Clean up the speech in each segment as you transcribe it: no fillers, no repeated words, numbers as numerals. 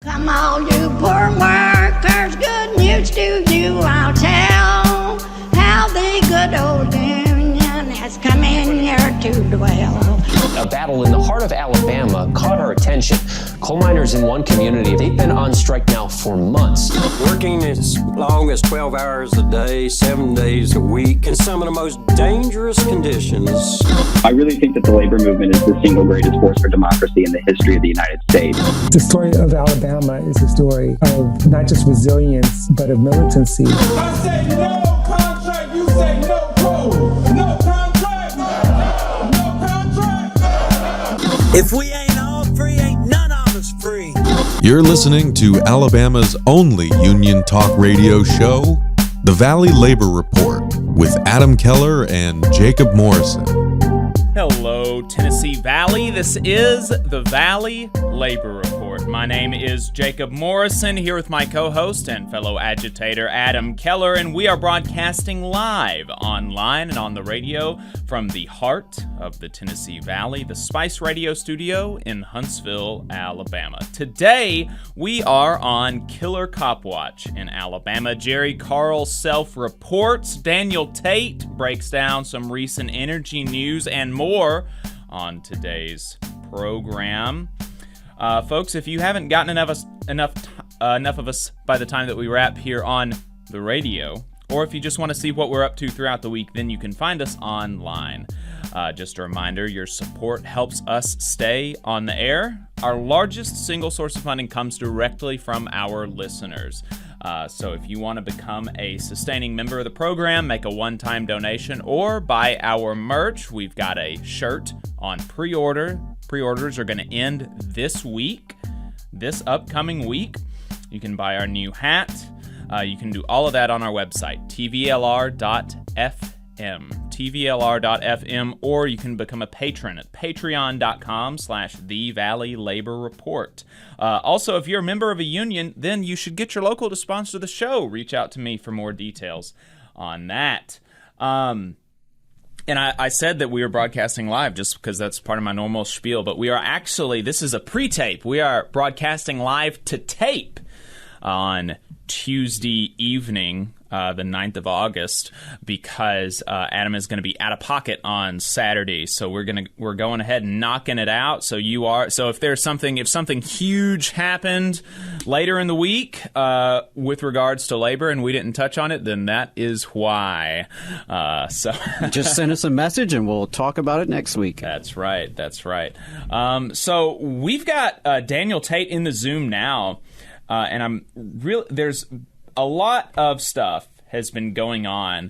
Come all you poor workers, good news to you I'll tell, how the good old Union has come in here to dwell. A battle in the heart of Alabama caught our attention. Coal miners in one community, they've been on strike now for months. Working as long as 12 hours a day, 7 days a week, in some of the most dangerous conditions. I really think that the labor movement is the single greatest force for democracy in the history of the United States. The story of Alabama is a story of not just resilience, but of militancy. I say no contract, you say no code. No contract, no contract. If we ain't all free, ain't none of us free. You're listening to Alabama's only union talk radio show, The Valley Labor Report, with Adam Keller and Jacob Morrison. Hello, Tennessee Valley. This is the Valley Labor Report. My name is Jacob Morrison, here with my co-host and fellow agitator Adam Keller, and we are broadcasting live online and on the radio from the heart of the Tennessee Valley, the Spice Radio Studio in Huntsville, Alabama. Today, we are on Killer Cop Watch in Alabama. Jerry Carl self-reports. Daniel Tait breaks down some recent energy news and more on today's program. Folks, if you haven't gotten enough of us by the time that we wrap here on the radio, or if you just want to see what we're up to throughout the week, then you can find us online. Just a reminder, your support helps us stay on the air. Our largest single source of funding comes directly from our listeners. So if you want to become a sustaining member of the program, make a one-time donation, or buy our merch, we've got a shirt on pre-order. Pre-orders are going to end this week, this upcoming week. You can buy our new hat. You can do all of that on our website, tvlr.fm, or you can become a patron at patreon.com/The Valley Labor Report. Also, if you're a member of a union, then you should get your local to sponsor the show. Reach out to me for more details on that. And I said that we were broadcasting live just because that's part of my normal spiel, but we are actually, this is a pre-tape. We are broadcasting live to tape on Tuesday evening, the 9th of August, because Adam is going to be out of pocket on Saturday. So we're going ahead and knocking it out. So if something huge happened later in the week with regards to labor and we didn't touch on it, then that is why. So just send us a message and we'll talk about it next week. That's right. So we've got Daniel Tait in the Zoom now. And there's a lot of stuff has been going on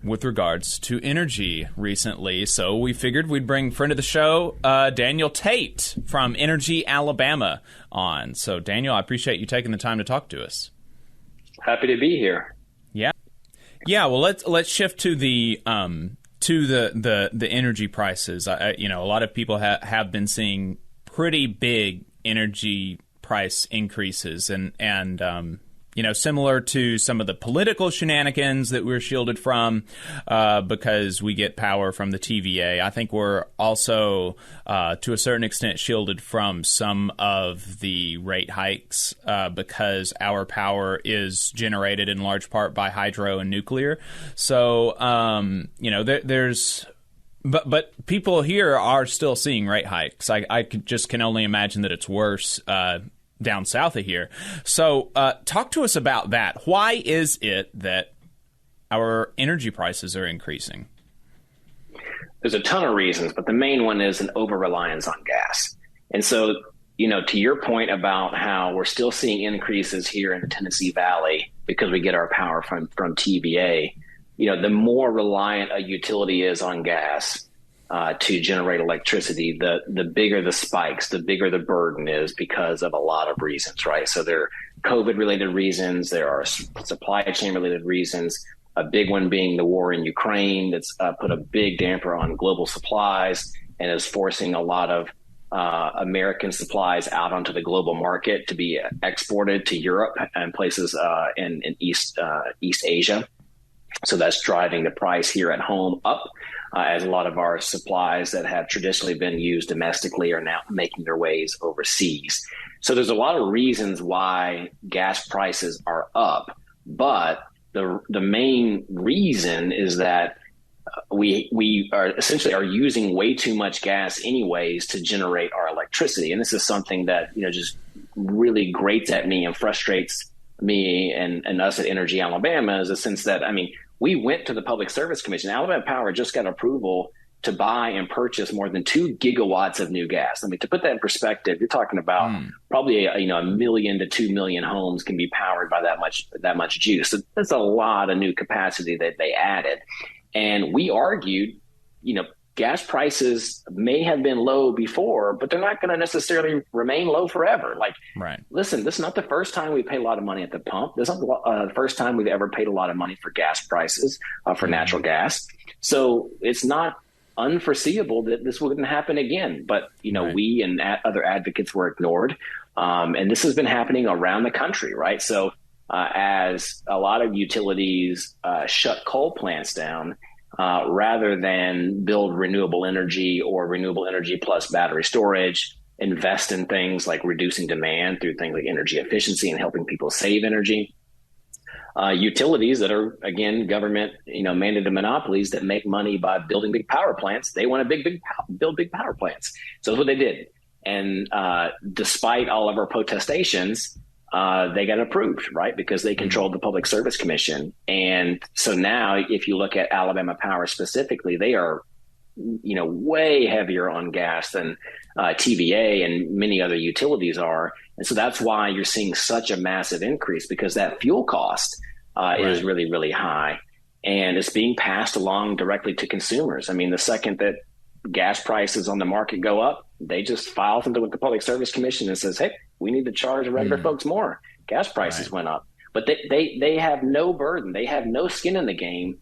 with regards to energy recently. So we figured we'd bring friend of the show, Daniel Tait from Energy Alabama on. So Daniel, I appreciate you taking the time to talk to us. Happy to be here. Yeah. Well, let's shift to the energy prices. A lot of people have been seeing pretty big energy price increases, and similar to some of the political shenanigans that we're shielded from because we get power from the TVA. I think we're also, to a certain extent, shielded from some of the rate hikes because our power is generated in large part by hydro and nuclear. So, there's... But people here are still seeing rate hikes. I can only imagine that it's worse down south of here. So talk to us about that. Why is it that our energy prices are increasing? There's a ton of reasons, but the main one is an over-reliance on gas. And so, to your point about how we're still seeing increases here in the Tennessee Valley because we get our power from TVA, the more reliant a utility is on gas to generate electricity, the bigger the spikes, the bigger the burden is because of a lot of reasons, right? So there are COVID-related reasons, there are supply chain-related reasons, a big one being the war in Ukraine that's put a big damper on global supplies and is forcing a lot of American supplies out onto the global market to be exported to Europe and places in East Asia. So that's driving the price here at home up as a lot of our supplies that have traditionally been used domestically are now making their ways overseas. So there's a lot of reasons why gas prices are up, but the main reason is that we are essentially are using way too much gas anyways to generate our electricity. And this is something that, just really grates at me and frustrates me and us at Energy Alabama, is the sense that, we went to the Public Service Commission. Alabama Power just got approval to buy and purchase more than 2 gigawatts of new gas. To put that in perspective, you're talking about probably a million to 2 million homes can be powered by that much juice. So that's a lot of new capacity that they added. And we argued, gas prices may have been low before, but they're not going to necessarily remain low forever. Listen, this is not the first time we paid a lot of money at the pump. This is not the first time we've ever paid a lot of money for gas prices, for natural gas. So it's not unforeseeable that this wouldn't happen again. But, we and other advocates were ignored. And this has been happening around the country, right? So as a lot of utilities shut coal plants down, rather than build renewable energy or renewable energy plus battery storage, invest in things like reducing demand through things like energy efficiency and helping people save energy. Utilities that are, again, government, mandated monopolies that make money by building big power plants, they want to build big power plants. So that's what they did. And despite all of our protestations, they got approved, right? Because they controlled the Public Service Commission. And so now if you look at Alabama Power specifically, they are, way heavier on gas than TVA and many other utilities are. And so that's why you're seeing such a massive increase, because that fuel cost is really, really high. And it's being passed along directly to consumers. The second that gas prices on the market go up, they just file something with the Public Service Commission and says, hey, we need to charge regular folks more. Gas prices went up. But they have no burden. They have no skin in the game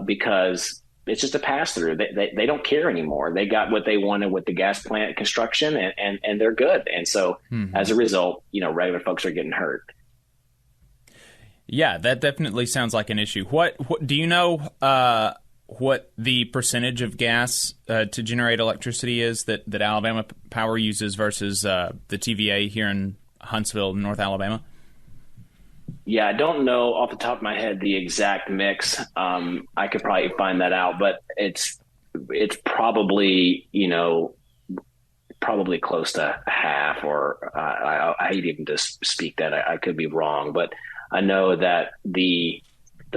because it's just a pass-through. They don't care anymore. They got what they wanted with the gas plant construction, and they're good. And so as a result, regular folks are getting hurt. Yeah, that definitely sounds like an issue. What do you know what the percentage of gas to generate electricity is that Alabama Power uses versus the TVA here in Huntsville, North Alabama? Yeah, I don't know off the top of my head the exact mix. I could probably find that out, but it's probably, probably close to half, or I hate even to speak that. I could be wrong, but I know that the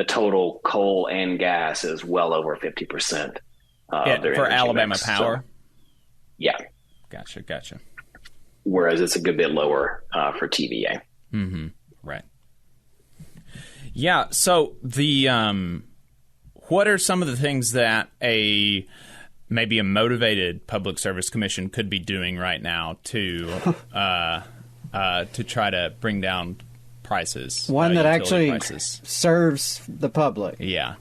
total coal and gas is well over 50% of their for energy Alabama mix. Power. So, yeah. Gotcha. Whereas it's a good bit lower for TVA. Mm-hmm. Right. Yeah. So the what are some of the things that maybe a motivated Public Service Commission could be doing right now to try to bring down prices? One that actually prices. Serves the public. Yeah.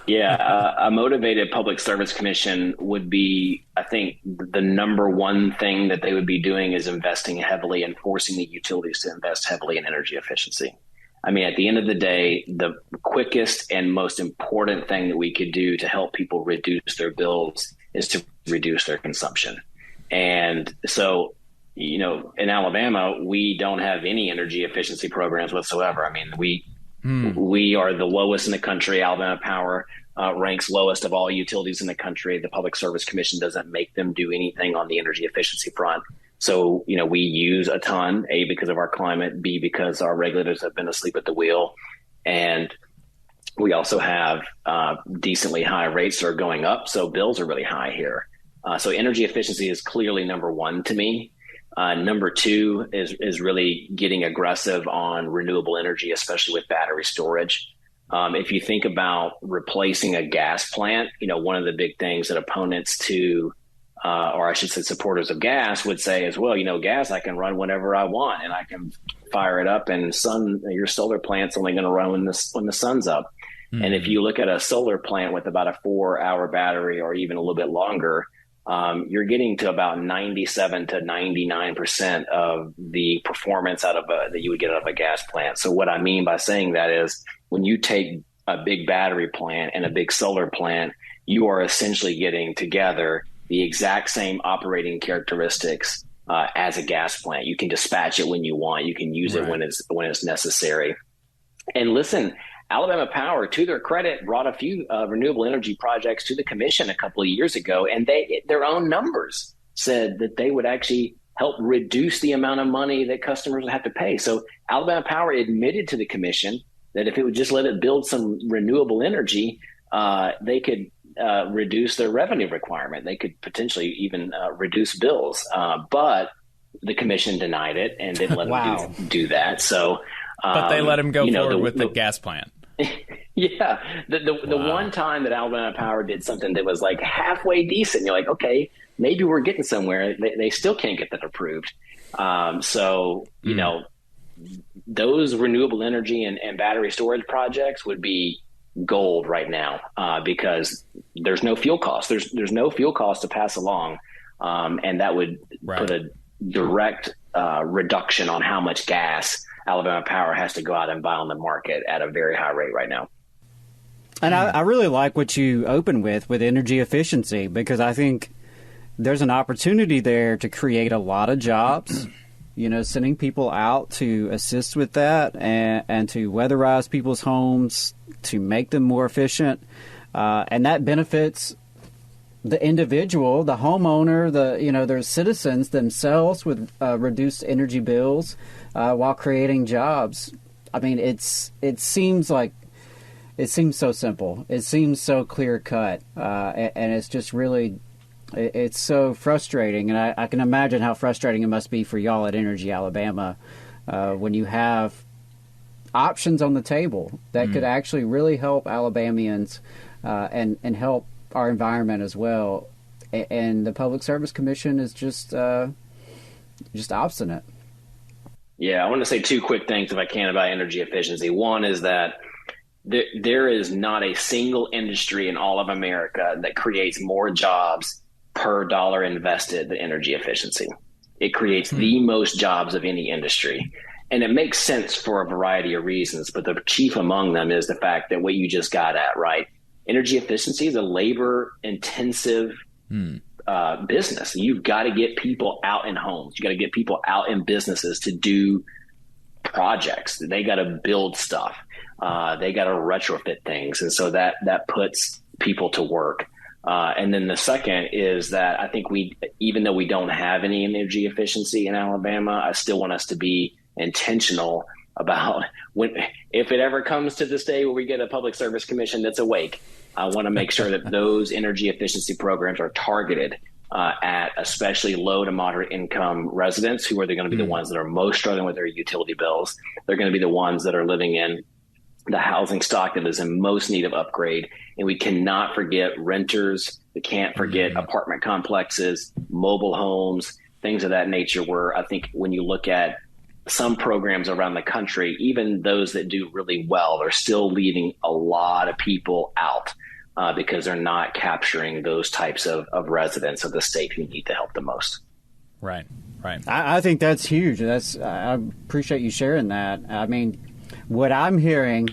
Yeah, a motivated Public Service Commission would be, I think, the number one thing that they would be doing is investing heavily and forcing the utilities to invest heavily in energy efficiency. At the end of the day, the quickest and most important thing that we could do to help people reduce their bills is to reduce their consumption. And so, in Alabama, we don't have any energy efficiency programs whatsoever. We are the lowest in the country. Alabama Power ranks lowest of all utilities in the country. The Public Service Commission doesn't make them do anything on the energy efficiency front. So, we use a ton, A, because of our climate, B, because our regulators have been asleep at the wheel. And we also have decently high rates that are going up. So bills are really high here. So energy efficiency is clearly number one to me. Number two is really getting aggressive on renewable energy, especially with battery storage. If you think about replacing a gas plant, one of the big things that opponents to, or I should say supporters of gas would say as well, gas I can run whenever I want and I can fire it up, and your solar plant's only going to run when the sun's up. Mm-hmm. And if you look at a solar plant with about a 4-hour battery or even a little bit longer, you're getting to about 97 to 99% of the performance that you would get out of a gas plant. So what I mean by saying that is when you take a big battery plant and a big solar plant, you are essentially getting together the exact same operating characteristics as a gas plant. You can dispatch it when you want. You can use it when it's necessary. And listen, Alabama Power, to their credit, brought a few renewable energy projects to the commission a couple of years ago, and their own numbers said that they would actually help reduce the amount of money that customers would have to pay. So Alabama Power admitted to the commission that if it would just let it build some renewable energy, they could reduce their revenue requirement. They could potentially even reduce bills. But the commission denied it and didn't let them do that. So, but they let him go forward with the gas plant. Yeah. The one time that Alabama Power did something that was like halfway decent, you're like, okay, maybe we're getting somewhere. They still can't get that approved. So, you know, those renewable energy and battery storage projects would be gold right now because there's no fuel cost. There's no fuel cost to pass along. And that would put a direct reduction on how much gas Alabama Power has to go out and buy on the market at a very high rate right now. And I really like what you open with energy efficiency, because I think there's an opportunity there to create a lot of jobs, you know, sending people out to assist with that and to weatherize people's homes, to make them more efficient. And that benefits the individual, the homeowner, their citizens themselves with reduced energy bills while creating jobs. I mean, it seems so simple. It seems so clear cut, and it's just really, it's so frustrating. And I can imagine how frustrating it must be for y'all at Energy Alabama when you have options on the table that could actually really help Alabamians and help our environment as well. And the Public Service Commission is just obstinate. Yeah, I want to say two quick things, if I can, about energy efficiency. One is that there is not a single industry in all of America that creates more jobs per dollar invested than energy efficiency. It creates the most jobs of any industry. And it makes sense for a variety of reasons, but the chief among them is the fact that what you just got at, right? Energy efficiency is a labor-intensive business. You've got to get people out in homes. You got to get people out in businesses to do projects. They got to build stuff. They got to retrofit things. And so that puts people to work. And then the second is that I think even though we don't have any energy efficiency in Alabama, I still want us to be intentional about if it ever comes to this day where we get a Public Service Commission that's awake. I want to make sure that those energy efficiency programs are targeted at especially low to moderate income residents, who are going to be the ones that are most struggling with their utility bills. They're going to be the ones that are living in the housing stock that is in most need of upgrade. And we cannot forget renters. We can't forget apartment complexes, mobile homes, things of that nature, where I think when you look at some programs around the country, even those that do really well, they're still leaving a lot of people out because they're not capturing those types of residents of the state who need the help the most. Right. I think that's huge. I appreciate you sharing that. I mean, what I'm hearing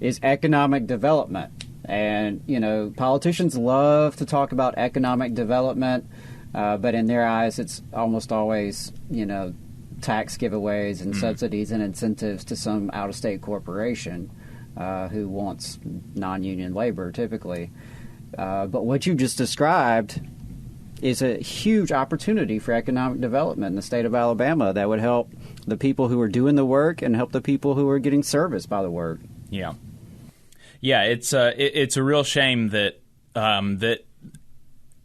is economic development. And, you know, politicians love to talk about economic development, but in their eyes, it's almost always, you know, tax giveaways and subsidies and incentives to some out-of-state corporation who wants non-union labor, typically. But what you just described is a huge opportunity for economic development in the state of Alabama that would help the people who are doing the work and help the people who are getting serviced by the work. Yeah. It's a real shame that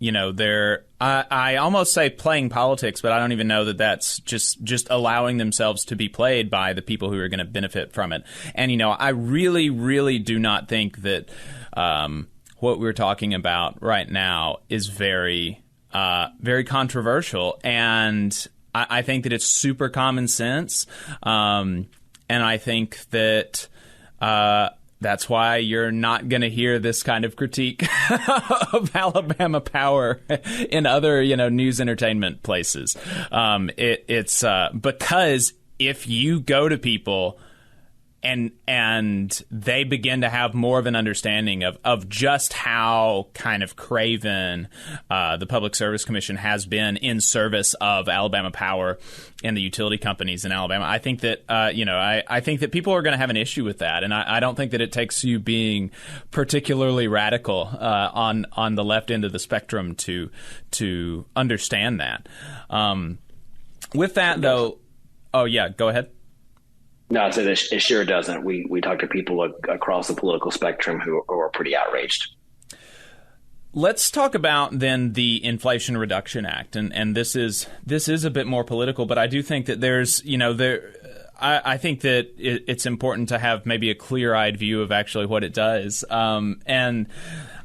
you know, they're I almost say playing politics, but I don't even know that that's just allowing themselves to be played by the people who are going to benefit from it. And, you know, I really, really do not think that what we're talking about right now is very controversial. And I think that it's super common sense. And I think that that's why you're not going to hear this kind of critique of Alabama Power in other, you know, news entertainment places. It's because if you go to people and they begin to have more of an understanding of just how kind of craven the Public Service Commission has been in service of Alabama Power and the utility companies in Alabama. I think that I think that people are going to have an issue with that, and I don't think that it takes you being particularly radical on the left end of the spectrum to understand that. With that, though, oh yeah, go ahead. No, I said it sure doesn't. We talk to people across the political spectrum who are pretty outraged. Let's talk about then the Inflation Reduction Act, and this is a bit more political, but I do think that I think that it's important to have maybe a clear-eyed view of actually what it does. And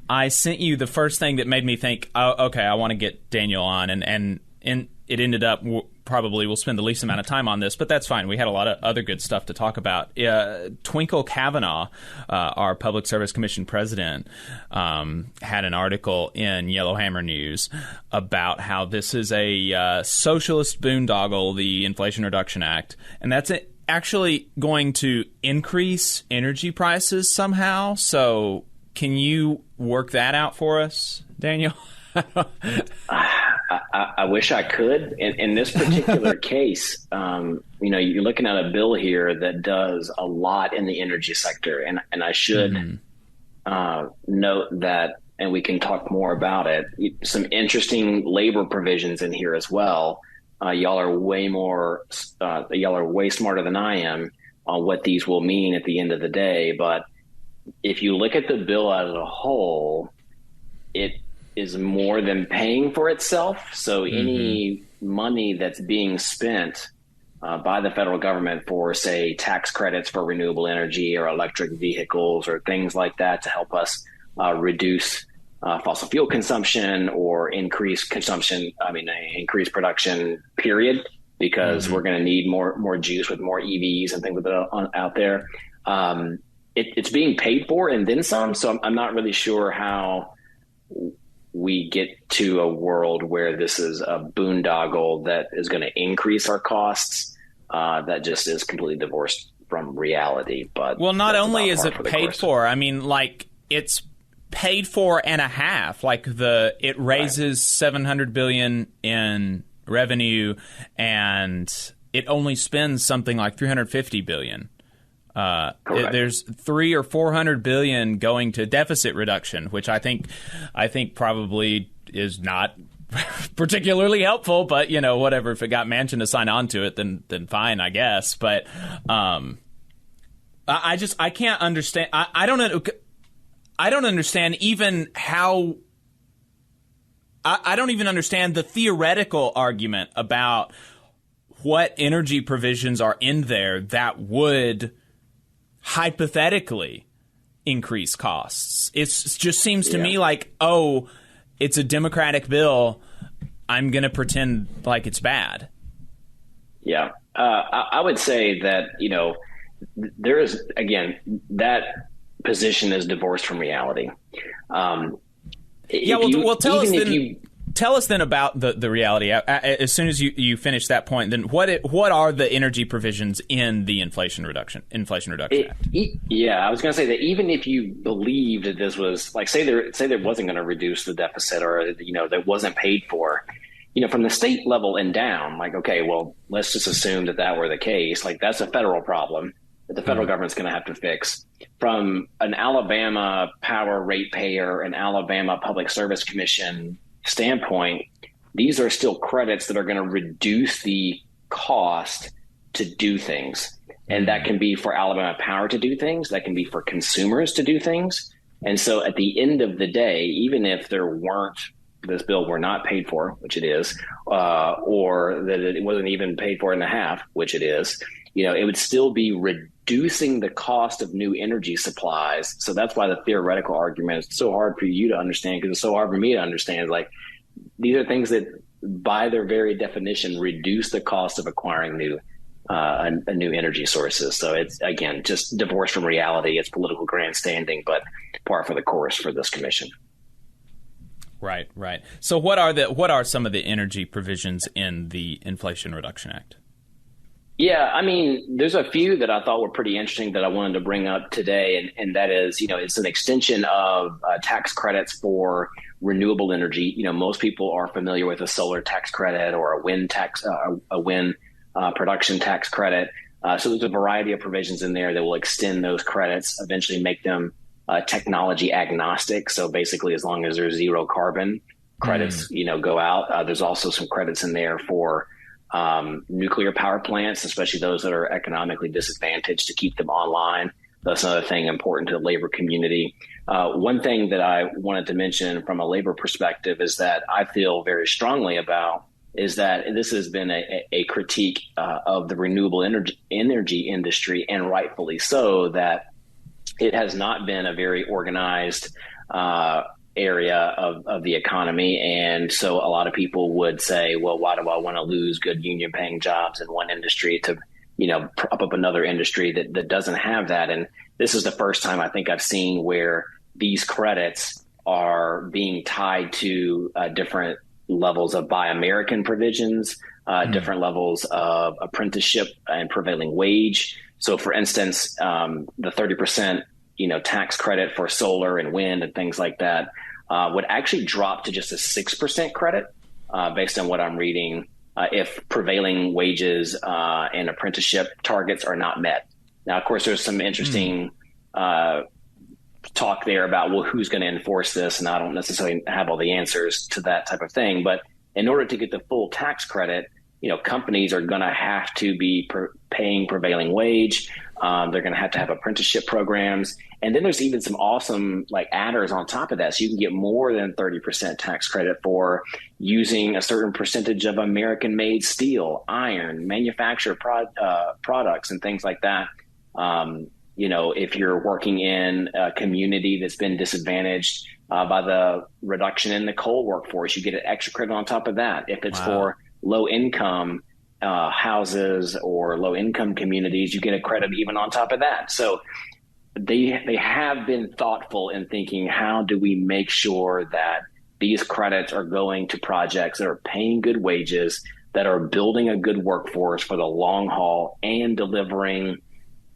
I sent you the first thing that made me think, oh, okay, I want to get Daniel on, and it ended up probably we'll spend the least amount of time on this, but that's fine. We had a lot of other good stuff to talk about. Twinkle Kavanaugh, our Public Service Commission president, had an article in Yellowhammer News about how this is a socialist boondoggle, the Inflation Reduction Act, and that's actually going to increase energy prices somehow. So can you work that out for us, Daniel? I wish I could. In this particular case, you're looking at a bill here that does a lot in the energy sector, and I should note that, and we can talk more about it. Some interesting labor provisions in here as well. Y'all are way smarter than I am on what these will mean at the end of the day. But if you look at the bill as a whole, it is more than paying for itself. So any money that's being spent by the federal government for, say, tax credits for renewable energy or electric vehicles or things like that to help us reduce fossil fuel consumption or increase production, period, because we're going to need more juice with more EVs and things out there. It's being paid for and then some. So I'm not really sure how we get to a world where this is a boondoggle that is going to increase our costs. That just is completely divorced from reality. But not only is it paid for, I mean, like, it's paid for and a half. Like, it raises $700 billion in revenue, and it only spends something like $350 billion. There's $300 or $400 billion going to deficit reduction, which I think probably is not particularly helpful. But whatever. If it got Manchin to sign on to it, then fine, I guess. But I can't understand. I don't understand even how. I don't even understand the theoretical argument about what energy provisions are in there that would hypothetically increase costs. It just seems to me like, oh, it's a Democratic bill, I'm going to pretend like it's bad. Yeah. I would say that, there is, again, that position is divorced from reality. Tell us then about the reality. As soon as you finish that point, then what are the energy provisions in the Inflation Reduction Act? Yeah, I was going to say that even if you believed that this was like, say there wasn't going to reduce the deficit, or that wasn't paid for, from the state level and down, like, okay, well, let's just assume that were the case. Like, that's a federal problem that the federal government's going to have to fix. From an Alabama power ratepayer, an Alabama Public Service Commission standpoint, these are still credits that are going to reduce the cost to do things. And that can be for Alabama Power to do things. That can be for consumers to do things. And so at the end of the day, even if this bill were not paid for, which it is, or that it wasn't even paid for in the half, which it is, it would still be reducing the cost of new energy supplies. So that's why the theoretical argument is so hard for you to understand, because it's so hard for me to understand. Like, these are things that, by their very definition, reduce the cost of acquiring new energy sources. So it's, again, just divorced from reality. It's political grandstanding, but par for the course for this commission. Right. So what are some of the energy provisions in the Inflation Reduction Act? Yeah, I mean, there's a few that I thought were pretty interesting that I wanted to bring up today, and that is, it's an extension of tax credits for renewable energy. Most people are familiar with a solar tax credit or a wind production tax credit. So there's a variety of provisions in there that will extend those credits, eventually make them technology agnostic. So basically, as long as there's zero carbon, credits, go out. There's also some credits in there for nuclear power plants, especially those that are economically disadvantaged, to keep them online. That's another thing important to the labor community. One thing that I wanted to mention from a labor perspective is that I feel very strongly about is that this has been a critique of the renewable energy industry, and rightfully so, that it has not been a very organized area of the economy. And so a lot of people would say, well, why do I want to lose good union paying jobs in one industry to, prop up another industry that doesn't have that? And this is the first time I think I've seen where these credits are being tied to different levels of Buy American provisions, different levels of apprenticeship and prevailing wage. So for instance, the 30%, tax credit for solar and wind and things like that would actually drop to just a 6% credit based on what I'm reading if prevailing wages and apprenticeship targets are not met. Now, of course, there's some interesting talk there about, well, who's going to enforce this? And I don't necessarily have all the answers to that type of thing. But in order to get the full tax credit, companies are going to have to be paying prevailing wage. They're going to have apprenticeship programs. And then there's even some awesome adders on top of that. So you can get more than 30% tax credit for using a certain percentage of American made steel, iron, manufactured products and things like that. If you're working in a community that's been disadvantaged by the reduction in the coal workforce, you get an extra credit on top of that. If it's for low income houses or low income communities, you get a credit even on top of that. So they have been thoughtful in thinking, how do we make sure that these credits are going to projects that are paying good wages, that are building a good workforce for the long haul, and delivering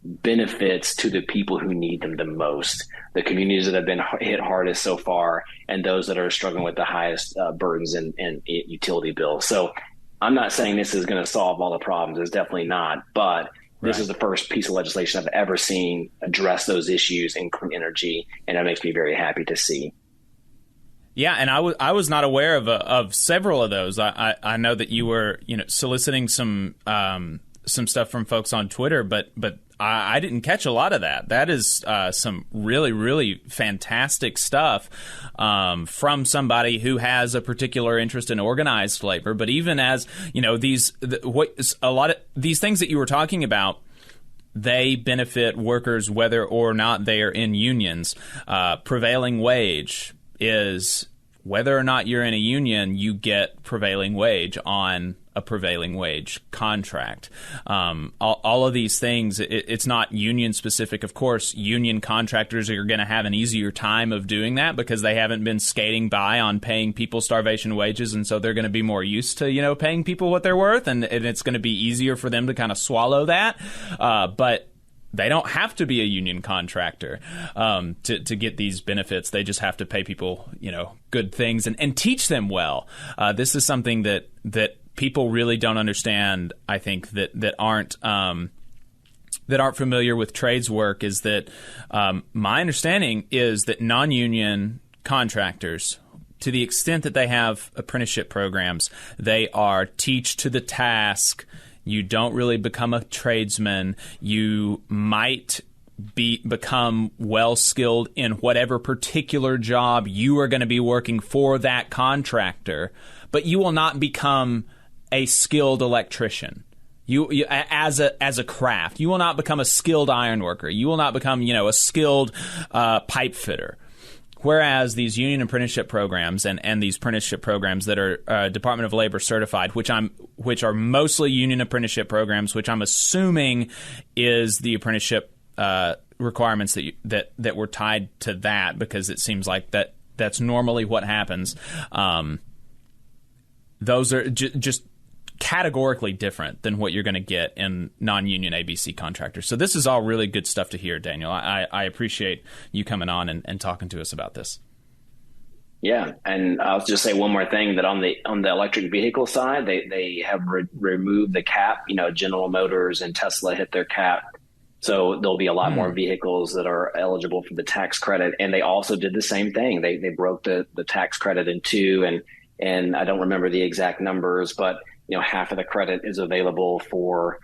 benefits to the people who need them the most, the communities that have been hit hardest so far, and those that are struggling with the highest burdens and utility bills. So I'm not saying this is going to solve all the problems. It's definitely not. But this is the first piece of legislation I've ever seen address those issues in clean energy, and that makes me very happy to see. Yeah, and I was not aware of several of those. I know that you were soliciting some stuff from folks on Twitter, but I didn't catch a lot of that. That is some really, really fantastic stuff from somebody who has a particular interest in organized labor. But even as a lot of these things that you were talking about, they benefit workers whether or not they are in unions. Prevailing wage is whether or not you're in a union, you get prevailing wage on a prevailing wage contract. All of these things, it's not union specific. Of course, union contractors are going to have an easier time of doing that because they haven't been skating by on paying people starvation wages, and so they're going to be more used to paying people what they're worth, and it's going to be easier for them to kind of swallow that. But they don't have to be a union contractor to get these benefits. They just have to pay people, good things and teach them well. This is something that people really don't understand. I think that aren't familiar with trades work is that my understanding is that non-union contractors, to the extent that they have apprenticeship programs, they are teach to the task. You don't really become a tradesman. You might become well-skilled in whatever particular job you are going to be working for that contractor, but you will not become a skilled electrician. You as a craft, you will not become a skilled ironworker. You will not become a skilled pipe fitter. Whereas these union apprenticeship programs and these apprenticeship programs that are Department of Labor certified, which are mostly union apprenticeship programs, which I'm assuming is the apprenticeship requirements that were tied to that, because it seems like that's normally what happens. Those are just categorically different than what you're going to get in non-union ABC contractors. So this is all really good stuff to hear, Daniel. I appreciate you coming on and talking to us about this. Yeah, and I'll just say one more thing, that on the electric vehicle side, they have removed the cap. General Motors and Tesla hit their cap. So there'll be a lot more vehicles that are eligible for the tax credit. And they also did the same thing. They broke the tax credit in two, and I don't remember the exact numbers, but half of the credit is available for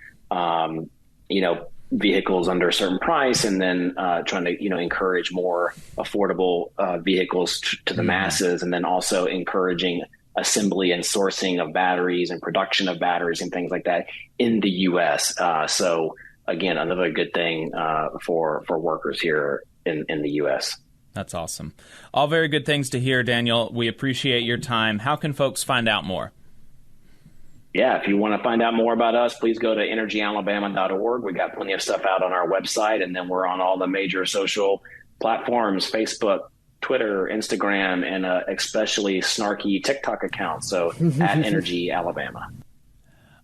vehicles under a certain price, and then trying to encourage more affordable vehicles to the masses, and then also encouraging assembly and sourcing of batteries and production of batteries and things like that in the U.S. So again, another good thing for workers here in the U.S. That's awesome. All very good things to hear, Daniel. We appreciate your time. How can folks find out more? Yeah, if you want to find out more about us, please go to energyalabama.org. We got plenty of stuff out on our website, and then we're on all the major social platforms, Facebook, Twitter, Instagram, and especially snarky TikTok account. So at Energy Alabama.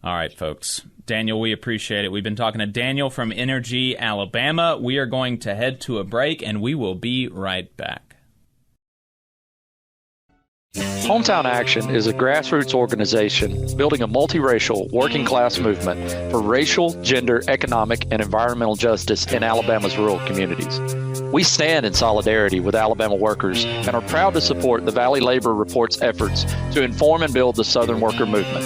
All right, folks. Daniel, we appreciate it. We've been talking to Daniel from Energy Alabama. We are going to head to a break, and we will be right back. Hometown Action is a grassroots organization building a multiracial working class movement for racial, gender, economic, and environmental justice in Alabama's rural communities. We stand in solidarity with Alabama workers and are proud to support the Valley Labor Report's efforts to inform and build the Southern worker movement.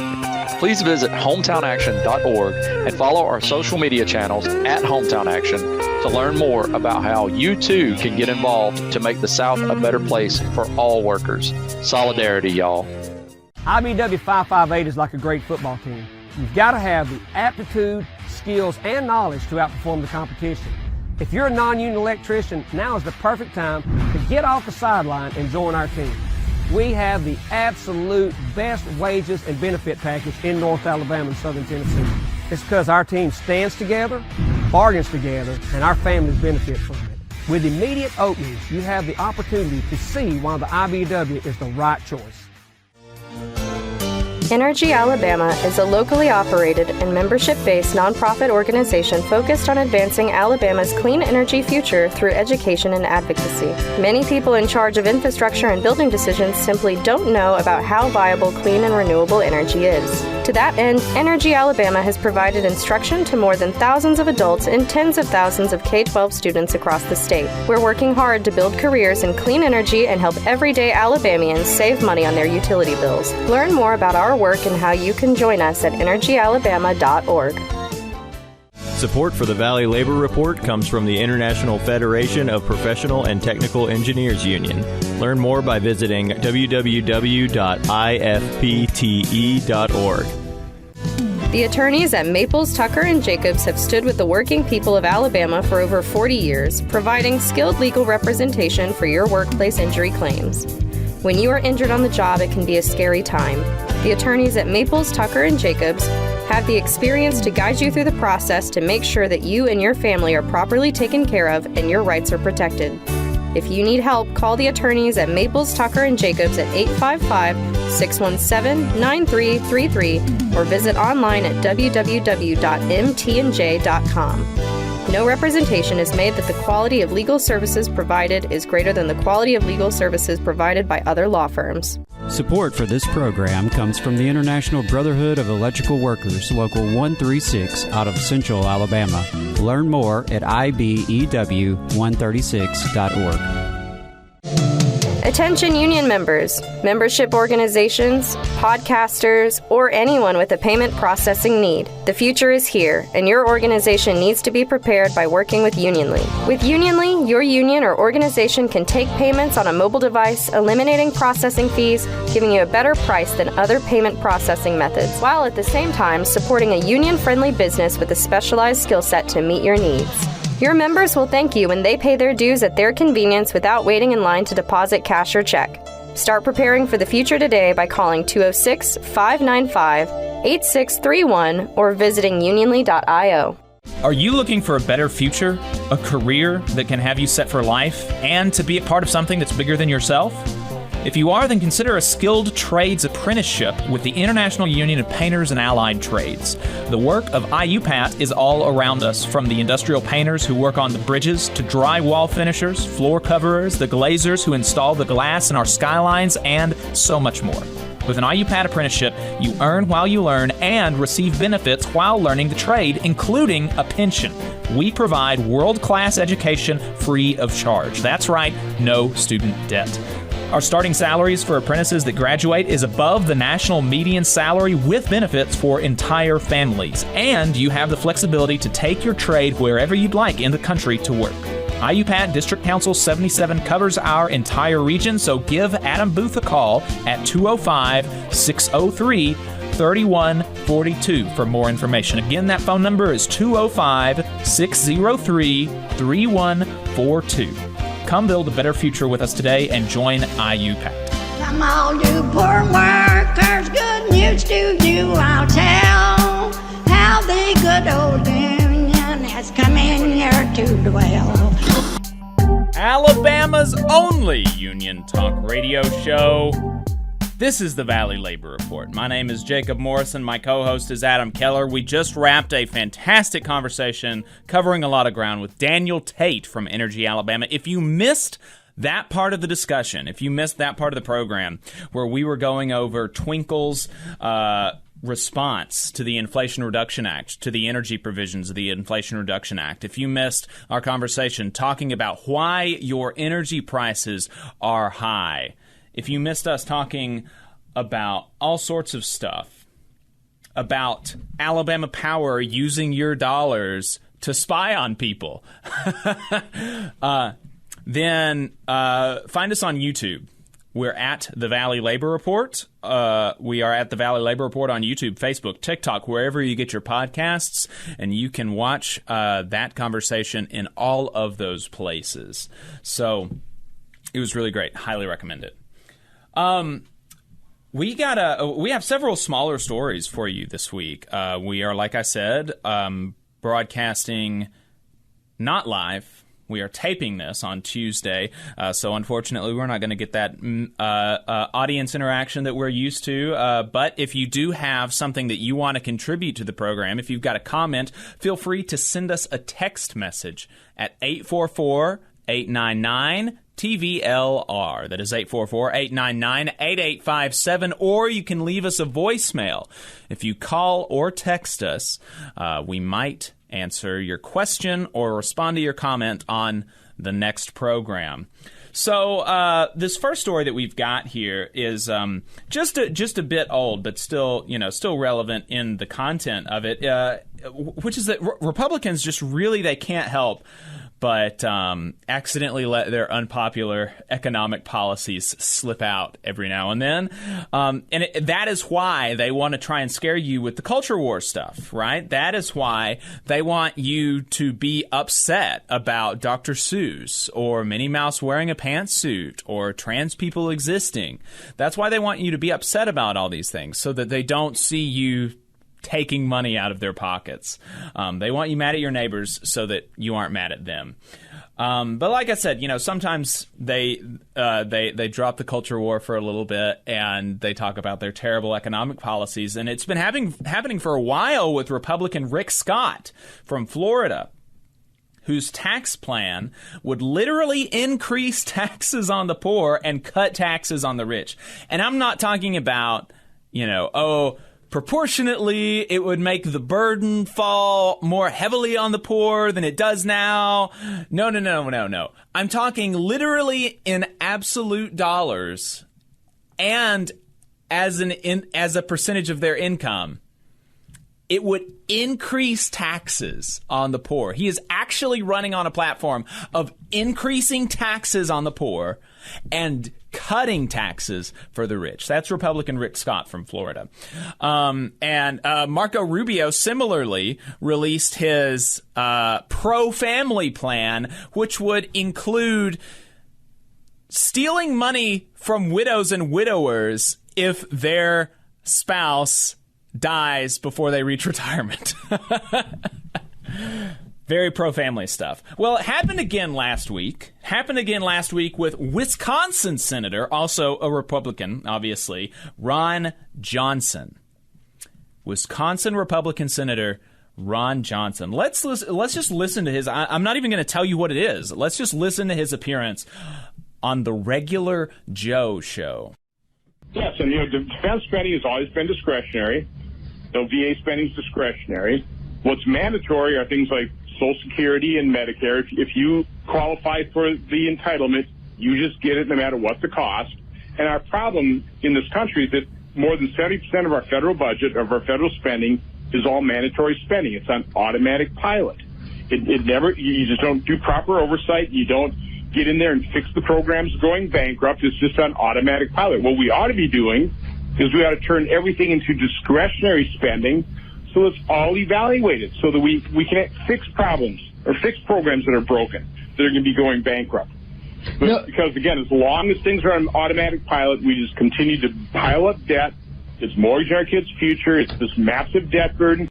Please visit hometownaction.org and follow our social media channels at Hometown Action to learn more about how you too can get involved to make the South a better place for all workers. Solidarity, y'all. IBW 558 is like a great football team. You've got to have the aptitude, skills, and knowledge to outperform the competition. If you're a non-union electrician, now is the perfect time to get off the sideline and join our team. We have the absolute best wages and benefit package in North Alabama and Southern Tennessee. It's because our team stands together, bargains together, and our families benefit from it. With immediate openings, you have the opportunity to see why the IBW is the right choice. Energy Alabama is a locally operated and membership-based nonprofit organization focused on advancing Alabama's clean energy future through education and advocacy. Many people in charge of infrastructure and building decisions simply don't know about how viable clean and renewable energy is. To that end, Energy Alabama has provided instruction to more than thousands of adults and tens of thousands of K-12 students across the state. We're working hard to build careers in clean energy and help everyday Alabamians save money on their utility bills. Learn more about our work and how you can join us at energyalabama.org. Support for the Valley Labor Report comes from the International Federation of Professional and Technical Engineers Union. Learn more by visiting www.ifpte.org. The attorneys at Maples, Tucker & Jacobs have stood with the working people of Alabama for over 40 years, providing skilled legal representation for your workplace injury claims. When you are injured on the job, it can be a scary time. The attorneys at Maples, Tucker & Jacobs have the experience to guide you through the process to make sure that you and your family are properly taken care of and your rights are protected. If you need help, call the attorneys at Maples, Tucker & Jacobs at 855-617-9333 or visit online at www.mtnj.com. No representation is made that the quality of legal services provided is greater than the quality of legal services provided by other law firms. Support for this program comes from the International Brotherhood of Electrical Workers, Local 136 out of Central Alabama. Learn more at ibew136.org. Attention union members, membership organizations, podcasters, or anyone with a payment processing need. The future is here, and your organization needs to be prepared by working with Unionly. With Unionly, your union or organization can take payments on a mobile device, eliminating processing fees, giving you a better price than other payment processing methods, while at the same time supporting a union-friendly business with a specialized skill set to meet your needs. Your members will thank you when they pay their dues at their convenience without waiting in line to deposit cash or check. Start preparing for the future today by calling 206-595-8631 or visiting unionly.io. Are you looking for a better future, a career that can have you set for life, and to be a part of something that's bigger than yourself? If you are, then consider a skilled trades apprenticeship with the International Union of Painters and Allied Trades. The work of IUPAT is all around us, from the industrial painters who work on the bridges to drywall finishers, floor coverers, the glazers who install the glass in our skylines, and so much more. With an IUPAT apprenticeship, you earn while you learn and receive benefits while learning the trade, including a pension. We provide world-class education free of charge. That's right, no student debt. Our starting salaries for apprentices that graduate is above the national median salary with benefits for entire families. And you have the flexibility to take your trade wherever you'd like in the country to work. IUPAT District Council 77 covers our entire region, so give Adam Booth a call at 205-603-3142 for more information. Again, that phone number is 205-603-3142. Come build a better future with us today and join IUPAT. Come all you poor workers, good news to you I'll tell, how the good old Union has come in here to dwell. Alabama's only union talk radio show. This is the Valley Labor Report. My name is Jacob Morrison. My co-host is Adam Keller. We just wrapped a fantastic conversation covering a lot of ground with Daniel Tait from Energy Alabama. If you missed that part of the discussion, if you missed that part of the program where we were going over Twinkle's response to the Inflation Reduction Act, to the energy provisions of the Inflation Reduction Act, if you missed our conversation talking about why your energy prices are high, if you missed us talking about all sorts of stuff, about Alabama Power using your dollars to spy on people, then find us on YouTube. We're at the Valley Labor Report. We are at the Valley Labor Report on YouTube, Facebook, TikTok, wherever you get your podcasts, and you can watch that conversation in all of those places. So it was really great. Highly recommend it. We have several smaller stories for you this week. We are, like I said, broadcasting not live. We are taping this on Tuesday, so unfortunately we're not going to get that audience interaction that we're used to. But if you do have something that you want to contribute to the program, if you've got a comment, feel free to send us a text message at 844-899-TVLR. That is 844-899-8857, or you can leave us a voicemail. If you call or text us, we might answer your question or respond to your comment on the next program. So this first story that we've got here is just a bit old, but still relevant in the content of it, which is that Republicans just really, they can't help but accidentally let their unpopular economic policies slip out every now and then. That is why they want to try and scare you with the culture war stuff, right? That is why they want you to be upset about Dr. Seuss or Minnie Mouse wearing a pantsuit or trans people existing. That's why they want you to be upset about all these things, so that they don't see you taking money out of their pockets. They want you mad at your neighbors so that you aren't mad at them. But like I said, sometimes they drop the culture war for a little bit and they talk about their terrible economic policies. And it's been happening for a while with Republican Rick Scott from Florida, whose tax plan would literally increase taxes on the poor and cut taxes on the rich. And I'm not talking about, proportionately, it would make the burden fall more heavily on the poor than it does now. No. I'm talking literally in absolute dollars and as a percentage of their income. It would increase taxes on the poor. He is actually running on a platform of increasing taxes on the poor and cutting taxes for the rich. That's Republican Rick Scott from Florida. And Marco Rubio similarly released his pro-family plan, which would include stealing money from widows and widowers if their spouse dies before they reach retirement. Very pro-family stuff. Well, it happened again last week. With Wisconsin Senator, also a Republican, obviously, Ron Johnson. Wisconsin Republican Senator Ron Johnson. Let's just listen to his. I'm not even going to tell you what it is. Let's just listen to his appearance on the Regular Joe show. Yes, and defense spending has always been discretionary. VA spending is discretionary. What's mandatory are things like Social Security and Medicare. If you qualify for the entitlement, you just get it no matter what the cost. And our problem in this country is that more than 70% of our federal budget, of our federal spending, is all mandatory spending. It's on automatic pilot. You just don't do proper oversight. You don't get in there and fix the programs going bankrupt. It's just on automatic pilot. What we ought to be doing is we ought to turn everything into discretionary spending, so it's all evaluated, so that we can fix problems or fix programs that are broken, that are going to be going bankrupt. But because, again, as long as things are on automatic pilot, we just continue to pile up debt. It's mortgaging our kids' future. It's this massive debt burden.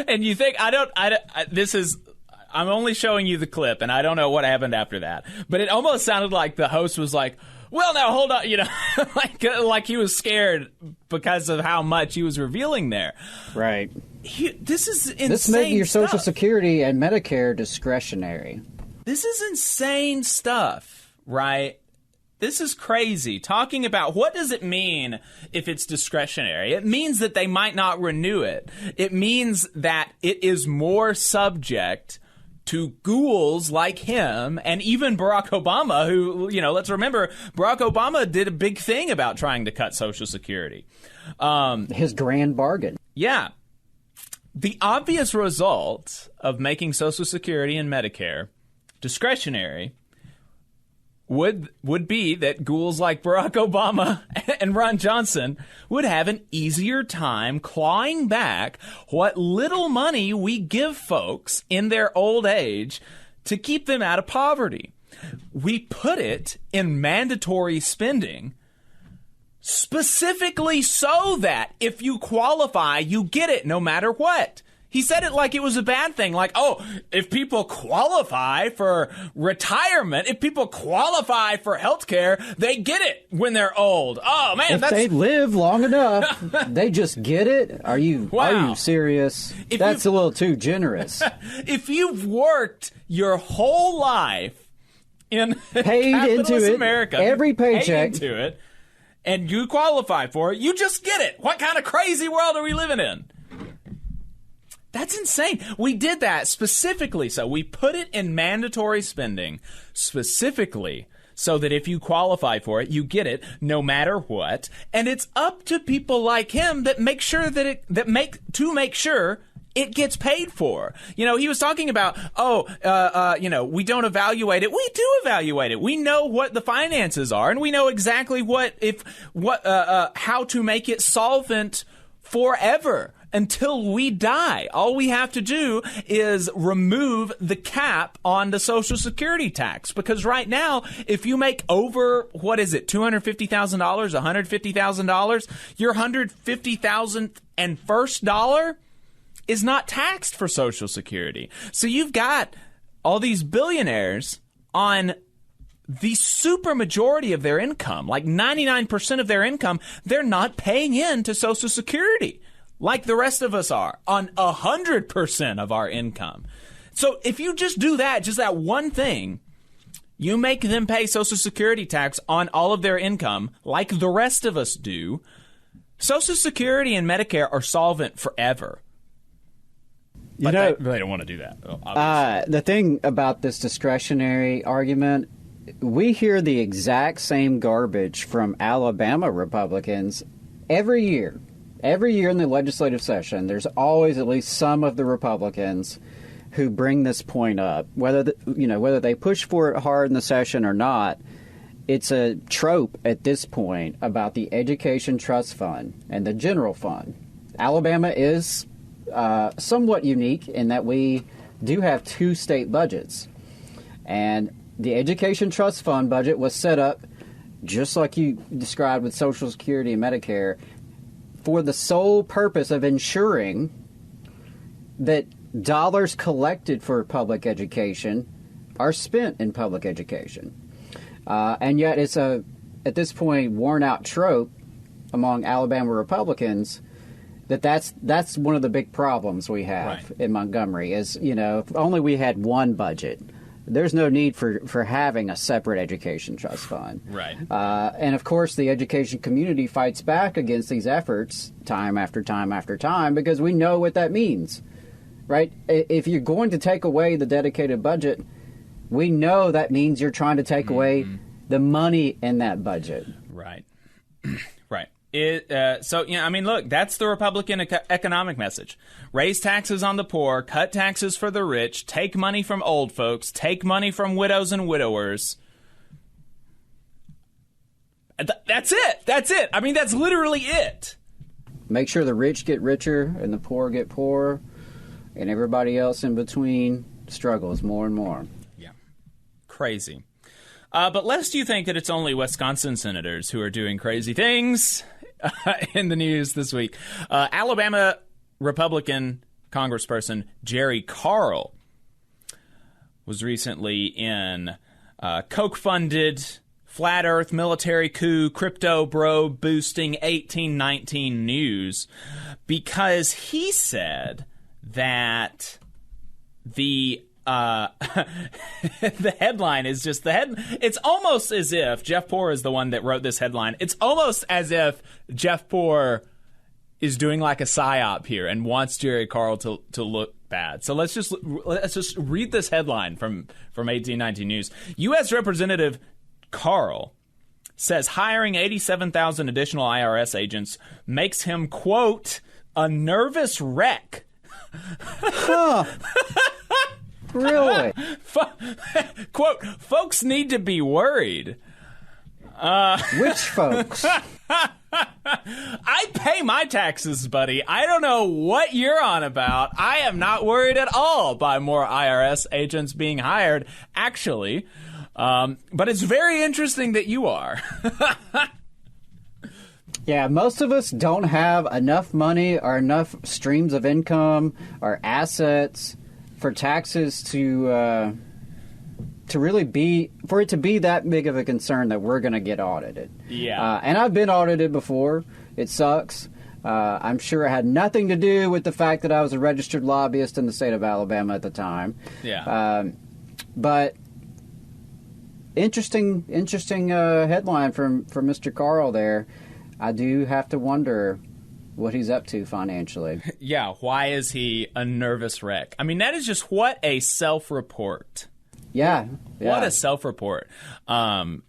And you think, I'm only showing you the clip, and I don't know what happened after that. But it almost sounded like the host was like, well, now, hold on, like he was scared because of how much he was revealing there. Right. This is insane. This making your stuff. Social Security and Medicare discretionary. This is insane stuff, right? This is crazy. Talking about what does it mean if it's discretionary? It means that they might not renew it. It means that it is more subject to ghouls like him and even Barack Obama, who, let's remember, Barack Obama did a big thing about trying to cut Social Security. His grand bargain. Yeah. The obvious result of making Social Security and Medicare discretionary would be that ghouls like Barack Obama and Ron Johnson would have an easier time clawing back what little money we give folks in their old age to keep them out of poverty. We put it in mandatory spending specifically so that if you qualify, you get it no matter what. He said it like it was a bad thing. Like, if people qualify for retirement, if people qualify for health care, they get it when they're old. Oh, man. If they live long enough, they just get it? Are you serious? That's a little too generous. If you've worked your whole life in paid into it, America, every paycheck, paid into it, and you qualify for it, you just get it. What kind of crazy world are we living in? That's insane. We did that specifically so. We put it in mandatory spending specifically so that if you qualify for it, you get it no matter what. And it's up to people like him that make sure that make sure it gets paid for. He was talking about, we don't evaluate it. We do evaluate it. We know what the finances are, and we know exactly how to make it solvent forever. Until we die. All we have to do is remove the cap on the Social Security tax. Because right now, if you make over, $250,000, $150,000, your $150,000th and first dollar is not taxed for Social Security. So you've got all these billionaires on the super majority of their income, like 99% of their income, they're not paying in to Social Security. Like the rest of us are, on 100% of our income. So if you just do that, just that one thing, you make them pay Social Security tax on all of their income, like the rest of us do. Social Security and Medicare are solvent forever. But they don't want to do that. The thing about this discretionary argument, we hear the exact same garbage from Alabama Republicans every year. Every year in the legislative session, there's always at least some of the Republicans who bring this point up. Whether they push for it hard in the session or not, it's a trope at this point about the Education Trust Fund and the General Fund. Alabama is somewhat unique in that we do have two state budgets. And the Education Trust Fund budget was set up, just like you described with Social Security and Medicare, for the sole purpose of ensuring that dollars collected for public education are spent in public education. And yet it's at this point, worn-out trope among Alabama Republicans that's one of the big problems we have in Montgomery is, if only we had one budget. There's no need for having a separate education trust fund. Right. And, of course, the education community fights back against these efforts time after time after time because we know what that means, right? If you're going to take away the dedicated budget, we know that means you're trying to take away the money in that budget. Right. Right. Look, that's the Republican economic message. Raise taxes on the poor, cut taxes for the rich, take money from old folks, take money from widows and widowers. That's it. That's it. I mean, that's literally it. Make sure the rich get richer and the poor get poorer, and everybody else in between struggles more and more. Yeah. Crazy. But lest you think that it's only Wisconsin senators who are doing crazy things in the news this week, Alabama Republican Congressperson Jerry Carl was recently in Koch-funded, flat earth military coup, crypto bro boosting 1819 news because he said that the headline is just it's almost as if Jeff Poor is the one that wrote this headline. It's almost as if Jeff Poor is doing like a psyop here and wants Jerry Carl to look bad. So let's just read this headline from 1819 News. U.S. Representative Carl says hiring 87,000 additional IRS agents makes him, quote, a nervous wreck. Huh. Really? Quote, folks need to be worried. Which folks? I pay my taxes, buddy. I don't know what you're on about. I am not worried at all by more IRS agents being hired, actually. But it's very interesting that you are. Yeah, most of us don't have enough money or enough streams of income or assets for taxes to really be that big of a concern that we're going to get audited. Yeah. And I've been audited before. It sucks. I'm sure it had nothing to do with the fact that I was a registered lobbyist in the state of Alabama at the time. Yeah. But interesting headline from Mr. Carl there. I do have to wonder what he's up to financially. Yeah, why is he a nervous wreck? I mean, that is just what a self-report. Yeah. What a self-report. Why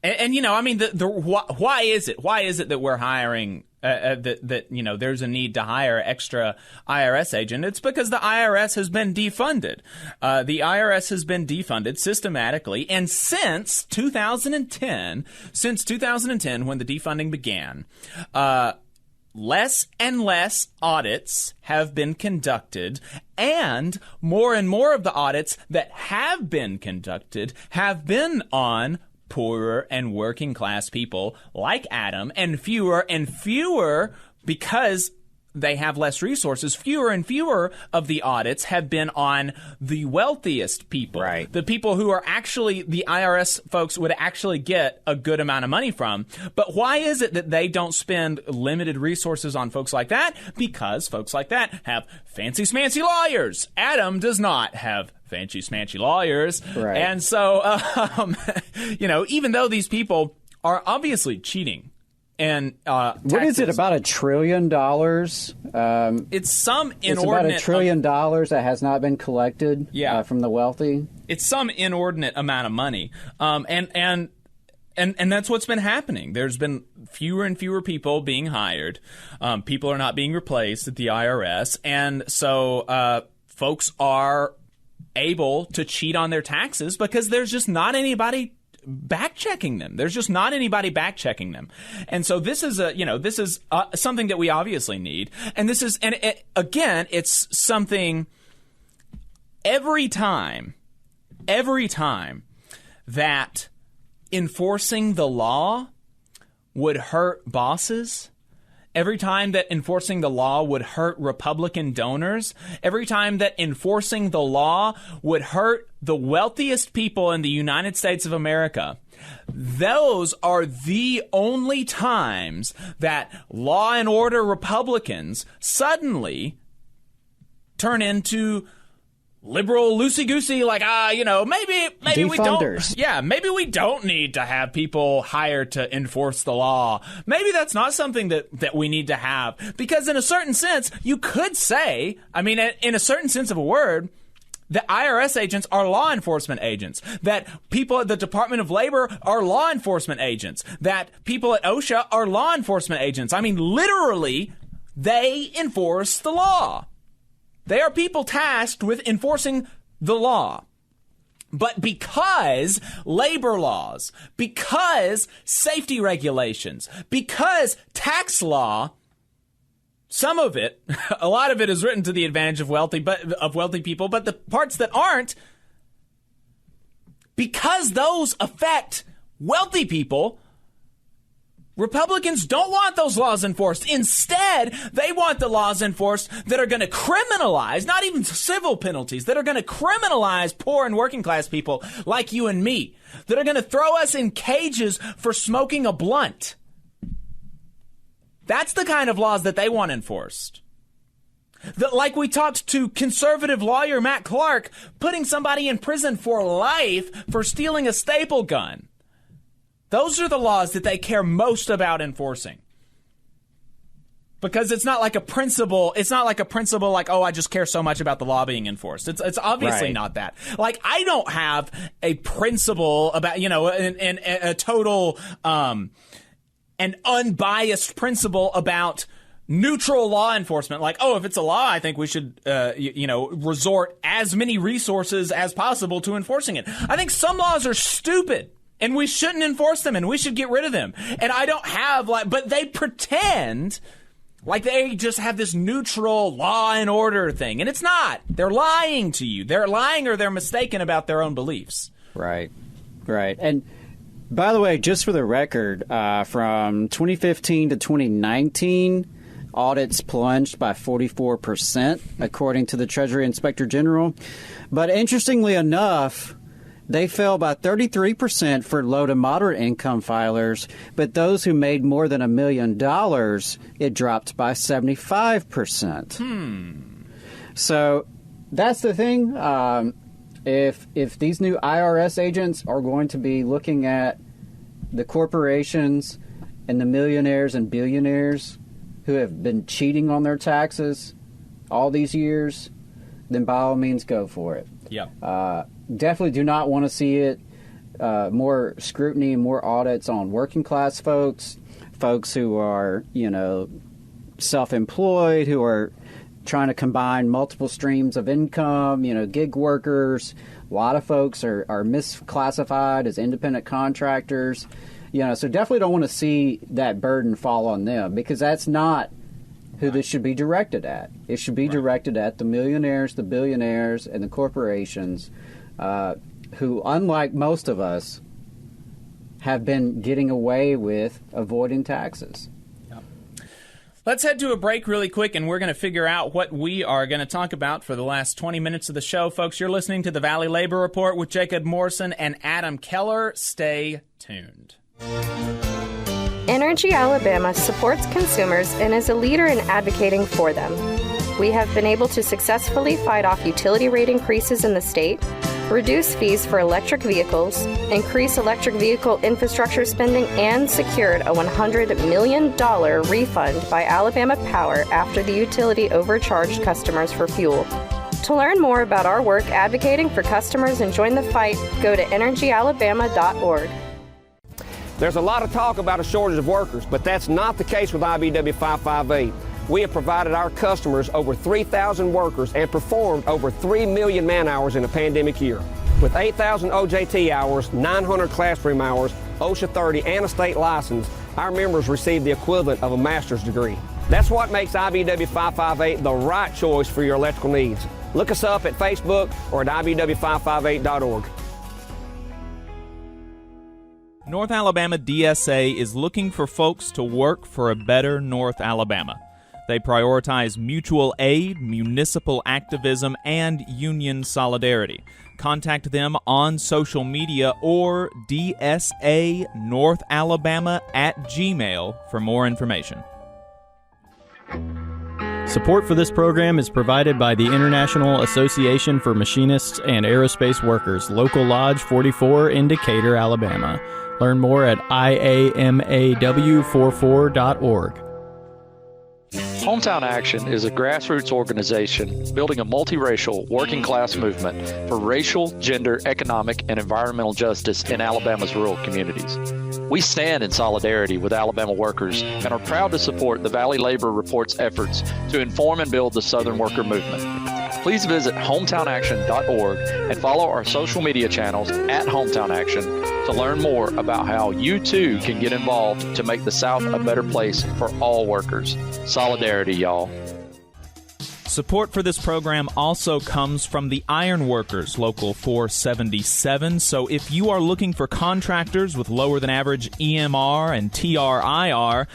is it? Why is it that we're hiring that there's a need to hire extra IRS agent? It's because the IRS has been defunded. The IRS has been defunded systematically, and since 2010, when the defunding began, less and less audits have been conducted, and more of the audits that have been conducted have been on poorer and working class people like Adam, and fewer because they have less resources. Fewer and fewer of the audits have been on the wealthiest people. Right. The people who are actually the IRS folks would actually get a good amount of money from. But why is it that they don't spend limited resources on folks like that? Because folks like that have fancy smancy lawyers. Adam does not have fancy smancy lawyers. Right. And so, even though these people are obviously cheating, and what is it, about $1 trillion? It's some inordinate. It's about $1 trillion that has not been collected from the wealthy. It's some inordinate amount of money, and that's what's been happening. There's been fewer and fewer people being hired. People are not being replaced at the IRS, and so folks are able to cheat on their taxes because there's just not anybody back-checking them. There's just not anybody back-checking them. And so this is something that we obviously need. And it's something every time that enforcing the law would hurt bosses, every time that enforcing the law would hurt Republican donors, every time that enforcing the law would hurt the wealthiest people in the United States of America, those are the only times that law and order Republicans suddenly turn into liberal loosey-goosey, like, maybe we don't. Yeah, maybe we don't need to have people hired to enforce the law. Maybe that's not something that we need to have. Because in a certain sense, you could say, in a certain sense of a word, the IRS agents are law enforcement agents. That people at the Department of Labor are law enforcement agents. That people at OSHA are law enforcement agents. Literally, they enforce the law. They are people tasked with enforcing the law. But because labor laws, because safety regulations, because tax law, some of it, a lot of it is written to the advantage of wealthy people, but the parts that aren't, because those affect wealthy people, Republicans don't want those laws enforced. Instead, they want the laws enforced that are going to criminalize, not even civil penalties, that are going to criminalize poor and working class people like you and me, that are going to throw us in cages for smoking a blunt. That's the kind of laws that they want enforced. Like we talked to conservative lawyer Matt Clark, putting somebody in prison for life for stealing a staple gun. Those are the laws that they care most about enforcing. Because it's not like a principle. It's not like a principle like, I just care so much about the law being enforced. It's obviously not that. Like, I don't have a principle about, a total, an unbiased principle about neutral law enforcement. Like, if it's a law, I think we should, resort as many resources as possible to enforcing it. I think some laws are stupid. And we shouldn't enforce them, and we should get rid of them. And I don't have, but they pretend like they just have this neutral law and order thing. And it's not. They're lying to you. They're lying or they're mistaken about their own beliefs. Right. And by the way, just for the record, from 2015 to 2019, audits plunged by 44%, according to the Treasury Inspector General. But interestingly enough, they fell by 33% for low to moderate income filers, but those who made more than $1 million, it dropped by 75%. So that's the thing. If these new IRS agents are going to be looking at the corporations and the millionaires and billionaires who have been cheating on their taxes all these years, then by all means go for it. Yeah. Definitely do not want to see it. More scrutiny and more audits on working class folks who are, self-employed, who are trying to combine multiple streams of income, gig workers. A lot of folks are misclassified as independent contractors. So definitely don't want to see that burden fall on them, because that's not who this should be directed at. It should be directed at the millionaires, the billionaires, and the corporations who, unlike most of us, have been getting away with avoiding taxes. Let's head to a break really quick, and we're going to figure out what we are going to talk about for the last 20 minutes of the show. Folks, you're listening to the Valley Labor Report with Jacob Morrison and Adam Keller. Stay tuned. Energy Alabama supports consumers and is a leader in advocating for them. We have been able to successfully fight off utility rate increases in the state, reduce fees for electric vehicles, increase electric vehicle infrastructure spending, and secured a $100 million refund by Alabama Power after the utility overcharged customers for fuel. To learn more about our work advocating for customers and join the fight, go to energyalabama.org. There's a lot of talk about a shortage of workers, but that's not the case with IBW 558. We have provided our customers over 3,000 workers and performed over 3 million man-hours in a pandemic year. With 8,000 OJT hours, 900 classroom hours, OSHA 30, and a state license, our members receive the equivalent of a master's degree. That's what makes IBW 558 the right choice for your electrical needs. Look us up at Facebook or at IBW558.org. North Alabama DSA is looking for folks to work for a better North Alabama. They prioritize mutual aid, municipal activism, and union solidarity. Contact them on social media or dsanorthalabama@gmail for more information. Support for this program is provided by the International Association for Machinists and Aerospace Workers, Local Lodge 44 in Decatur, Alabama. Learn more at iamaw44.org. Hometown Action is a grassroots organization building a multiracial, working-class movement for racial, gender, economic, and environmental justice in Alabama's rural communities. We stand in solidarity with Alabama workers and are proud to support the Valley Labor Report's efforts to inform and build the Southern worker movement. Please visit hometownaction.org and follow our social media channels at Hometown Action to learn more about how you too can get involved to make the South a better place for all workers. Solidarity, y'all. Support for this program also comes from the Iron Workers, Local 477. So if you are looking for contractors with lower than average EMR and TRIR,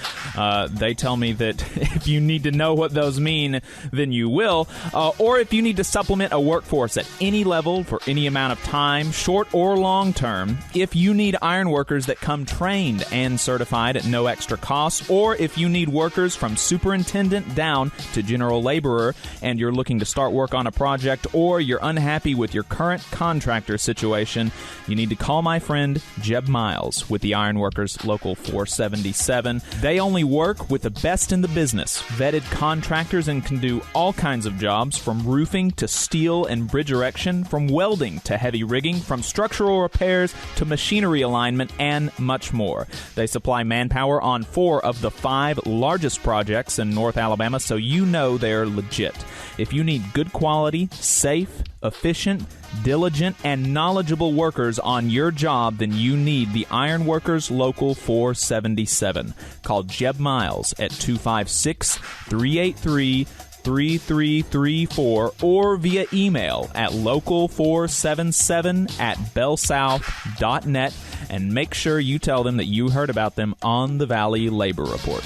they tell me that if you need to know what those mean, then you will. Or if you need to supplement a workforce at any level for any amount of time, short or long term, if you need iron workers that come trained and certified at no extra cost, or if you need workers from superintendent down to general laborer, and you're looking to start work on a project, or you're unhappy with your current contractor situation, you need to call my friend Jeb Miles with the Ironworkers Local 477. They only work with the best in the business, vetted contractors, and can do all kinds of jobs from roofing to steel and bridge erection, from welding to heavy rigging, from structural repairs to machinery alignment, and much more. They supply manpower on 4 of the 5 largest projects in North Alabama, so you know they're legit. If you need good quality, safe, efficient, diligent, and knowledgeable workers on your job, then you need the Ironworkers Local 477. Call Jeb Miles at 256-383-3334 or via email at local477@bellsouth.net, and make sure you tell them that you heard about them on the Valley Labor Report.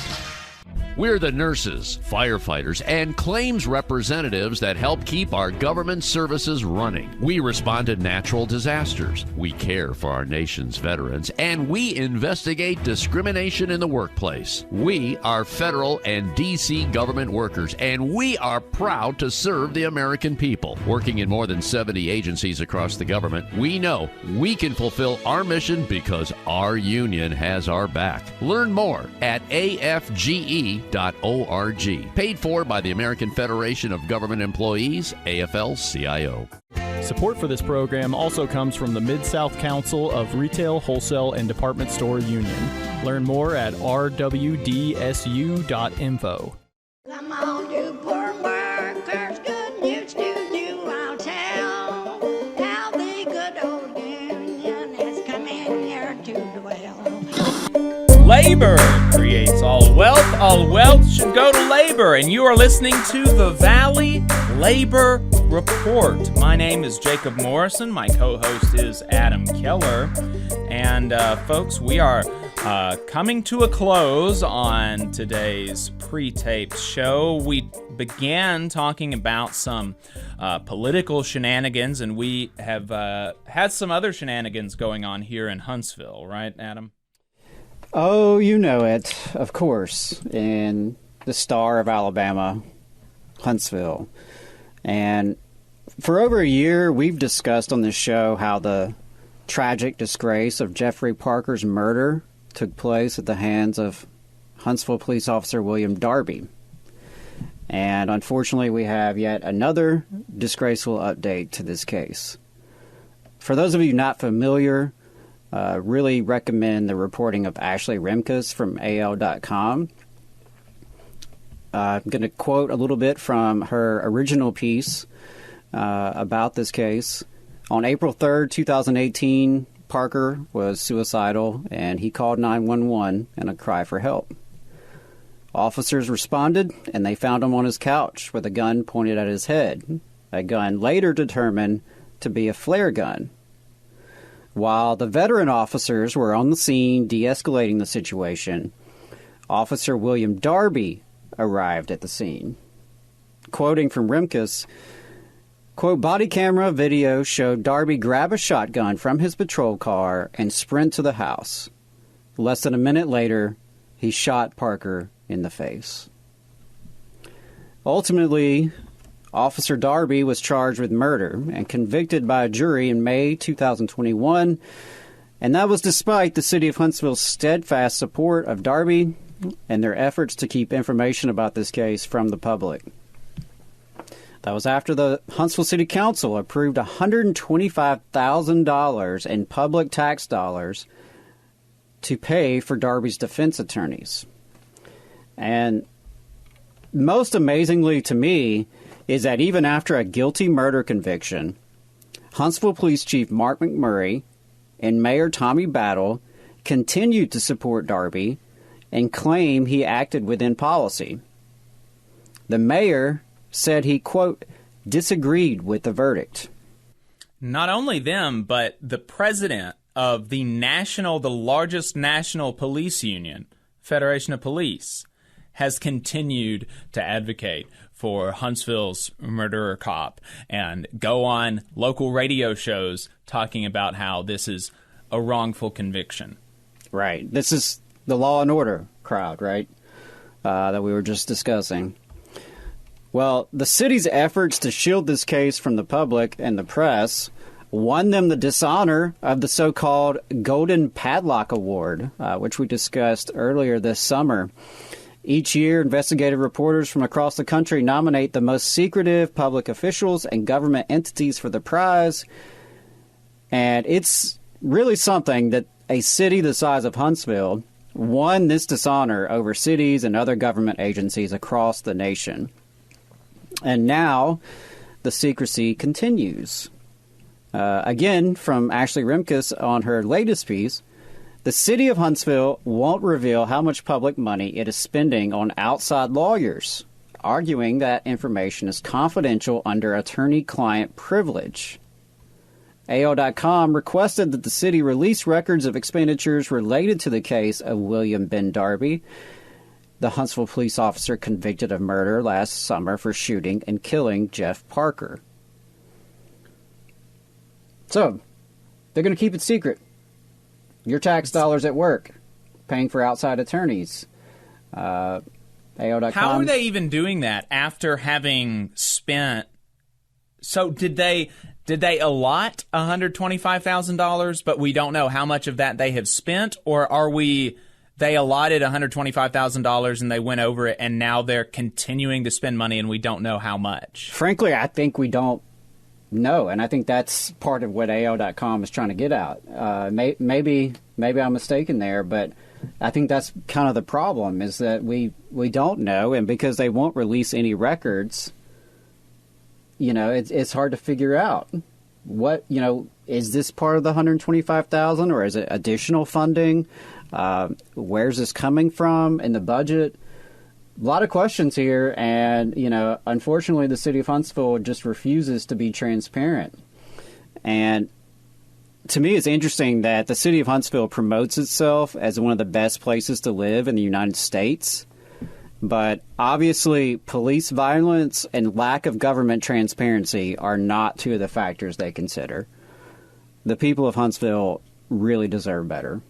We're the nurses, firefighters, and claims representatives that help keep our government services running. We respond to natural disasters. We care for our nation's veterans, and we investigate discrimination in the workplace. We are federal and D.C. government workers, and we are proud to serve the American people. Working in more than 70 agencies across the government, we know we can fulfill our mission because our union has our back. Learn more at afge.org. Paid for by the American Federation of Government Employees, AFL-CIO. Support for this program also comes from the Mid-South Council of Retail, Wholesale, and Department Store Union. Learn more at rwdsu.info. Come on, you poor workers, good news to you I'll tell, how the good old union has come in here to dwell. Labor creates all wealth. All wealth should go to labor. And you are listening to the Valley Labor Report. My name is Jacob Morrison. My co-host is Adam Keller. And folks, we are coming to a close on today's pre-taped show. We began talking about some political shenanigans, and we have had some other shenanigans going on here in Huntsville, right, Adam? Oh, you know it, of course, in the star of Alabama, Huntsville. And for over a year, we've discussed on this show how the tragic disgrace of Jeffrey Parker's murder took place at the hands of Huntsville police officer William Darby. And unfortunately, we have yet another disgraceful update to this case. For those of you not familiar, really recommend the reporting of Ashley Remkus from AL.com. I'm going to quote a little bit from her original piece about this case. On April 3rd, 2018, Parker was suicidal, and he called 911 in a cry for help. Officers responded, and they found him on his couch with a gun pointed at his head, a gun later determined to be a flare gun. While the veteran officers were on the scene de-escalating the situation, Officer William Darby arrived at the scene. Quoting from Rimkus, quote, body camera video showed Darby grab a shotgun from his patrol car and sprint to the house. Less than a minute later, he shot Parker in the face. Ultimately, Officer Darby was charged with murder and convicted by a jury in May 2021, and that was despite the city of Huntsville's steadfast support of Darby and their efforts to keep information about this case from the public. That was after the Huntsville City Council approved $125,000 in public tax dollars to pay for Darby's defense attorneys. And most amazingly to me is that even after a guilty murder conviction, Huntsville Police Chief Mark McMurray and Mayor Tommy Battle continued to support Darby and claim he acted within policy. The mayor said he, quote, disagreed with the verdict. Not only them, but the president of the largest national police union, Federation of Police, has continued to advocate for Huntsville's murderer cop and go on local radio shows talking about how this is a wrongful conviction. Right. This is the law and order crowd, right, that we were just discussing. Well, the city's efforts to shield this case from the public and the press won them the dishonor of the so-called Golden Padlock Award, which we discussed earlier this summer. Each year, investigative reporters from across the country nominate the most secretive public officials and government entities for the prize. And it's really something that a city the size of Huntsville won this dishonor over cities and other government agencies across the nation. And now the secrecy continues. Again, from Ashley Rimkus on her latest piece, the city of Huntsville won't reveal how much public money it is spending on outside lawyers, arguing that information is confidential under attorney-client privilege. AO.com requested that the city release records of expenditures related to the case of William Ben Darby, the Huntsville police officer convicted of murder last summer for shooting and killing Jeff Parker. So, they're going to keep it secret. Your tax dollars at work, paying for outside attorneys. AO.com. How are they even doing that after having spent? So did they allot $125,000, but we don't know how much of that they have spent, or they allotted $125,000 and they went over it, and now they're continuing to spend money and we don't know how much? Frankly, I think we don't know, and I think that's part of what AO.com is trying to get out. Maybe I'm mistaken there, but I think that's kind of the problem, is that we don't know, and because they won't release any records, it's hard to figure out what, is this part of the $125,000 or is it additional funding? Where's this coming from in the budget? A lot of questions here, and, unfortunately the city of Huntsville just refuses to be transparent. And to me, it's interesting that the city of Huntsville promotes itself as one of the best places to live in the United States. But obviously, police violence and lack of government transparency are not two of the factors they consider. The people of Huntsville really deserve better.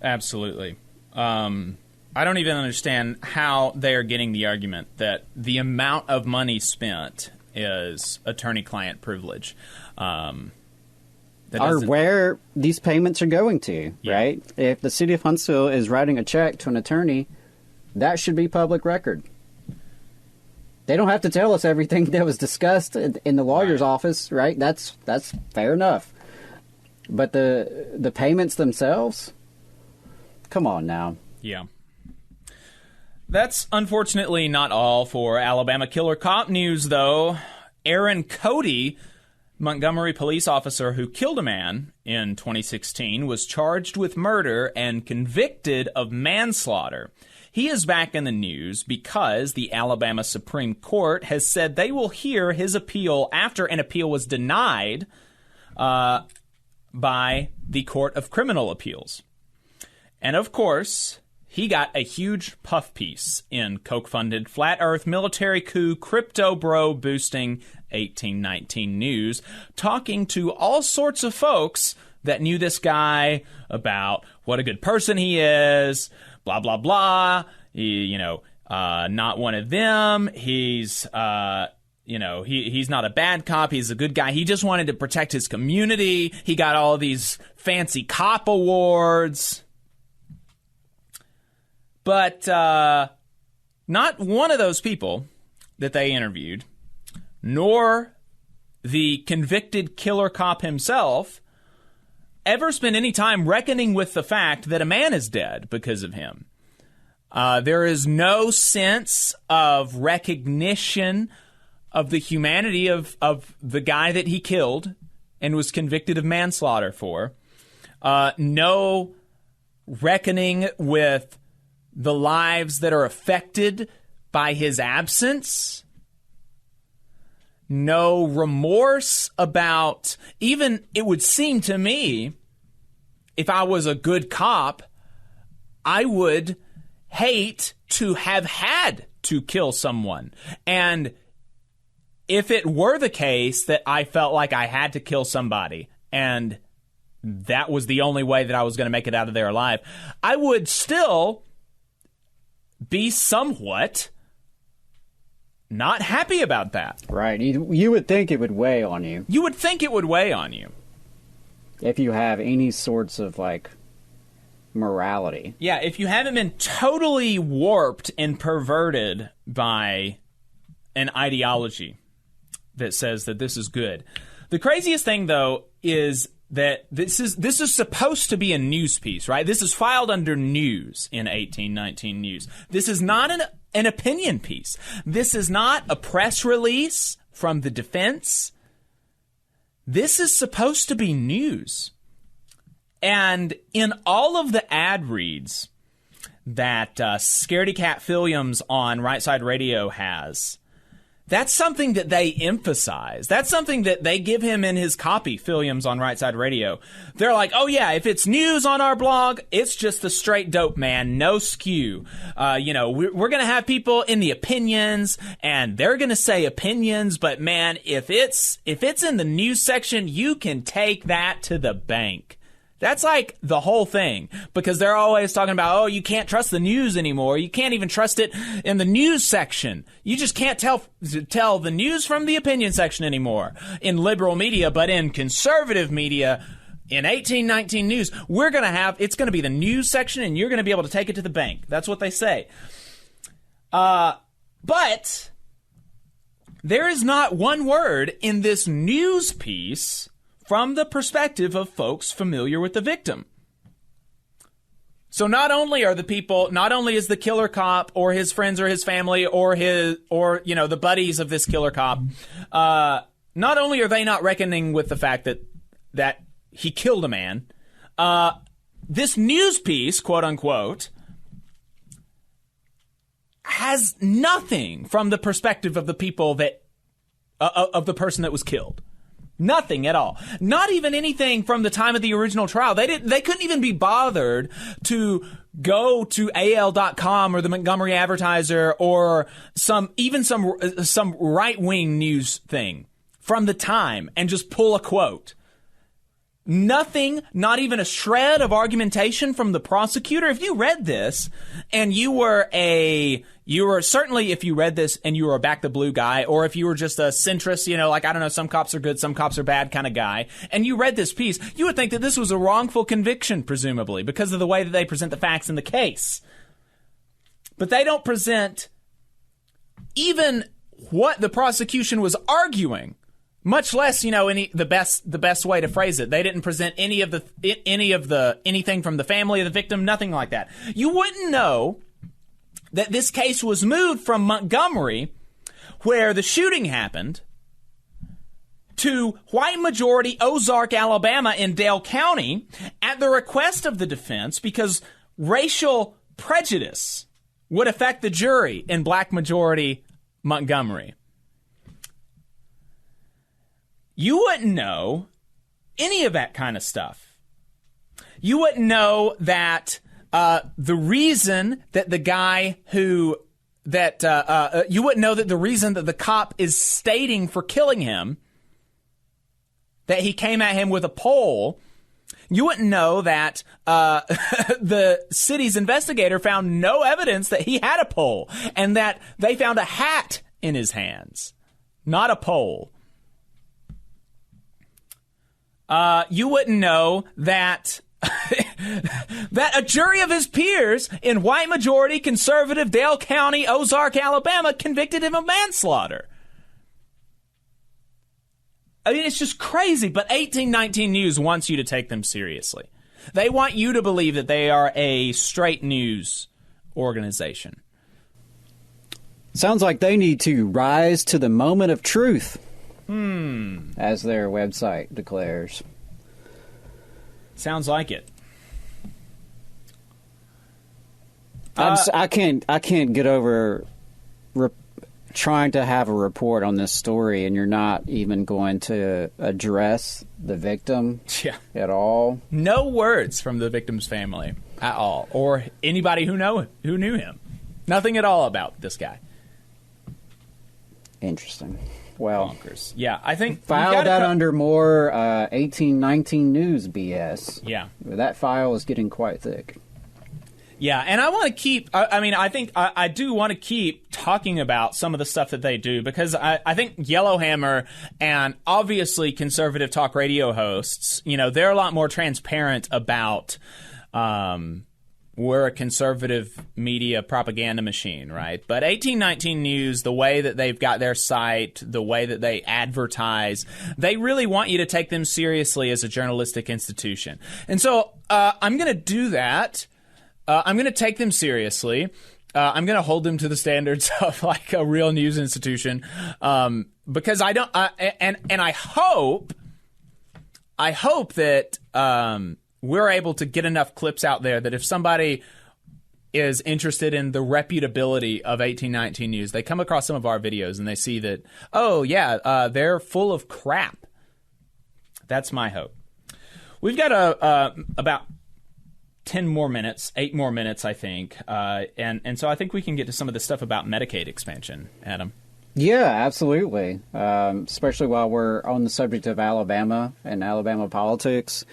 Absolutely. I don't even understand how they are getting the argument that the amount of money spent is attorney-client privilege. Or where these payments are going to, right? If the city of Huntsville is writing a check to an attorney, that should be public record. They don't have to tell us everything that was discussed in the lawyer's office, right? That's fair enough. But the payments themselves, come on now. Yeah. That's unfortunately not all for Alabama killer cop news, though. Aaron Cody, Montgomery police officer who killed a man in 2016, was charged with murder and convicted of manslaughter. He is back in the news because the Alabama Supreme Court has said they will hear his appeal after an appeal was denied by the Court of Criminal Appeals. And of course, he got a huge puff piece in Koch-funded Flat Earth military coup crypto bro boosting 1819 News, talking to all sorts of folks that knew this guy about what a good person he is, blah, blah, blah. He, not one of them. He's, he's not a bad cop. He's a good guy. He just wanted to protect his community. He got all these fancy cop awards. But not one of those people that they interviewed, nor the convicted killer cop himself, ever spent any time reckoning with the fact that a man is dead because of him. There is no sense of recognition of the humanity of the guy that he killed and was convicted of manslaughter for. No reckoning with the lives that are affected by his absence. No remorse about, even it would seem to me, if I was a good cop, I would hate to have had to kill someone. And if it were the case that I felt like I had to kill somebody and that was the only way that I was going to make it out of there alive, I would still be somewhat not happy about that. Right. You would think it would weigh on you. You would think it would weigh on you. If you have any sorts of, morality. Yeah, if you haven't been totally warped and perverted by an ideology that says that this is good. The craziest thing, though, is that this is supposed to be a news piece, right? This is filed under news in 1819 News. This is not an opinion piece. This is not a press release from the defense. This is supposed to be news. And in all of the ad reads that Scaredy Cat Filliams on Right Side Radio has, that's something that they emphasize. That's something that they give him in his copy, Filliams on Right Side Radio. They're like, oh yeah, if it's news on our blog, it's just the straight dope, man. No skew. We're going to have people in the opinions, and they're going to say opinions, but man, if it's in the news section, you can take that to the bank. That's like the whole thing, because they're always talking about, oh, you can't trust the news anymore. You can't even trust it in the news section. You just can't tell the news from the opinion section anymore in liberal media, but in conservative media, in 1819 News, it's going to be the news section, and you're going to be able to take it to the bank. That's what they say. But there is not one word in this news piece from the perspective of folks familiar with the victim. So not only is the killer cop or his friends or his family or the buddies of this killer cop, not only are they not reckoning with the fact that he killed a man, this news piece, quote unquote, has nothing from the perspective of the people of the person that was killed. Nothing at all. Not even anything from the time of the original trial. They couldn't even be bothered to go to AL.com or the Montgomery Advertiser or some right-wing news thing from the time and just pull a quote. Nothing, not even a shred of argumentation from the prosecutor. If you read this and you were certainly, if you read this and you were a back the blue guy, or if you were just a centrist, I don't know, some cops are good, some cops are bad kind of guy, and you read this piece, you would think that this was a wrongful conviction, presumably, because of the way that they present the facts in the case. But they don't present even what the prosecution was arguing. Much less, the best way to phrase it. They didn't present anything from the family of the victim, nothing like that. You wouldn't know that this case was moved from Montgomery, where the shooting happened, to white majority Ozark, Alabama in Dale County at the request of the defense, because racial prejudice would affect the jury in black majority Montgomery. You wouldn't know any of that kind of stuff. You wouldn't know that the reason that the guy who you wouldn't know that the reason that the cop is stating for killing him, that he came at him with a pole. You wouldn't know that the city's investigator found no evidence that he had a pole, and that they found a hat in his hands, not a pole. You wouldn't know that that a jury of his peers in white majority conservative Dale County, Ozark, Alabama convicted him of manslaughter. I mean, it's just crazy, but 1819 News wants you to take them seriously. They want you to believe that they are a straight news organization. Sounds like they need to rise to the moment of truth, as their website declares. Sounds like it. I can't get over trying to have a report on this story, and you're not even going to address the victim at all. No words from the victim's family at all, or anybody who knew him. Nothing at all about this guy. Interesting. Well, bonkers. Yeah, I think file that under more 1819 News BS. Yeah, that file is getting quite thick. Yeah, and I want to keep, I think I do want to keep talking about some of the stuff that they do, because I think Yellowhammer and obviously conservative talk radio hosts, they're a lot more transparent about we're a conservative media propaganda machine, right? But 1819 News, the way that they've got their site, the way that they advertise, they really want you to take them seriously as a journalistic institution. And so I'm going to do that. I'm going to take them seriously. I'm going to hold them to the standards of like a real news institution, because I don't. And I hope that we're able to get enough clips out there that if somebody is interested in the reputability of 1819 News, they come across some of our videos and they see that, oh yeah, they're full of crap. That's my hope. We've got about 8 more minutes, I think. And so I think we can get to some of the stuff about Medicaid expansion, Adam. Yeah, absolutely. Especially while we're on the subject of Alabama and Alabama politics.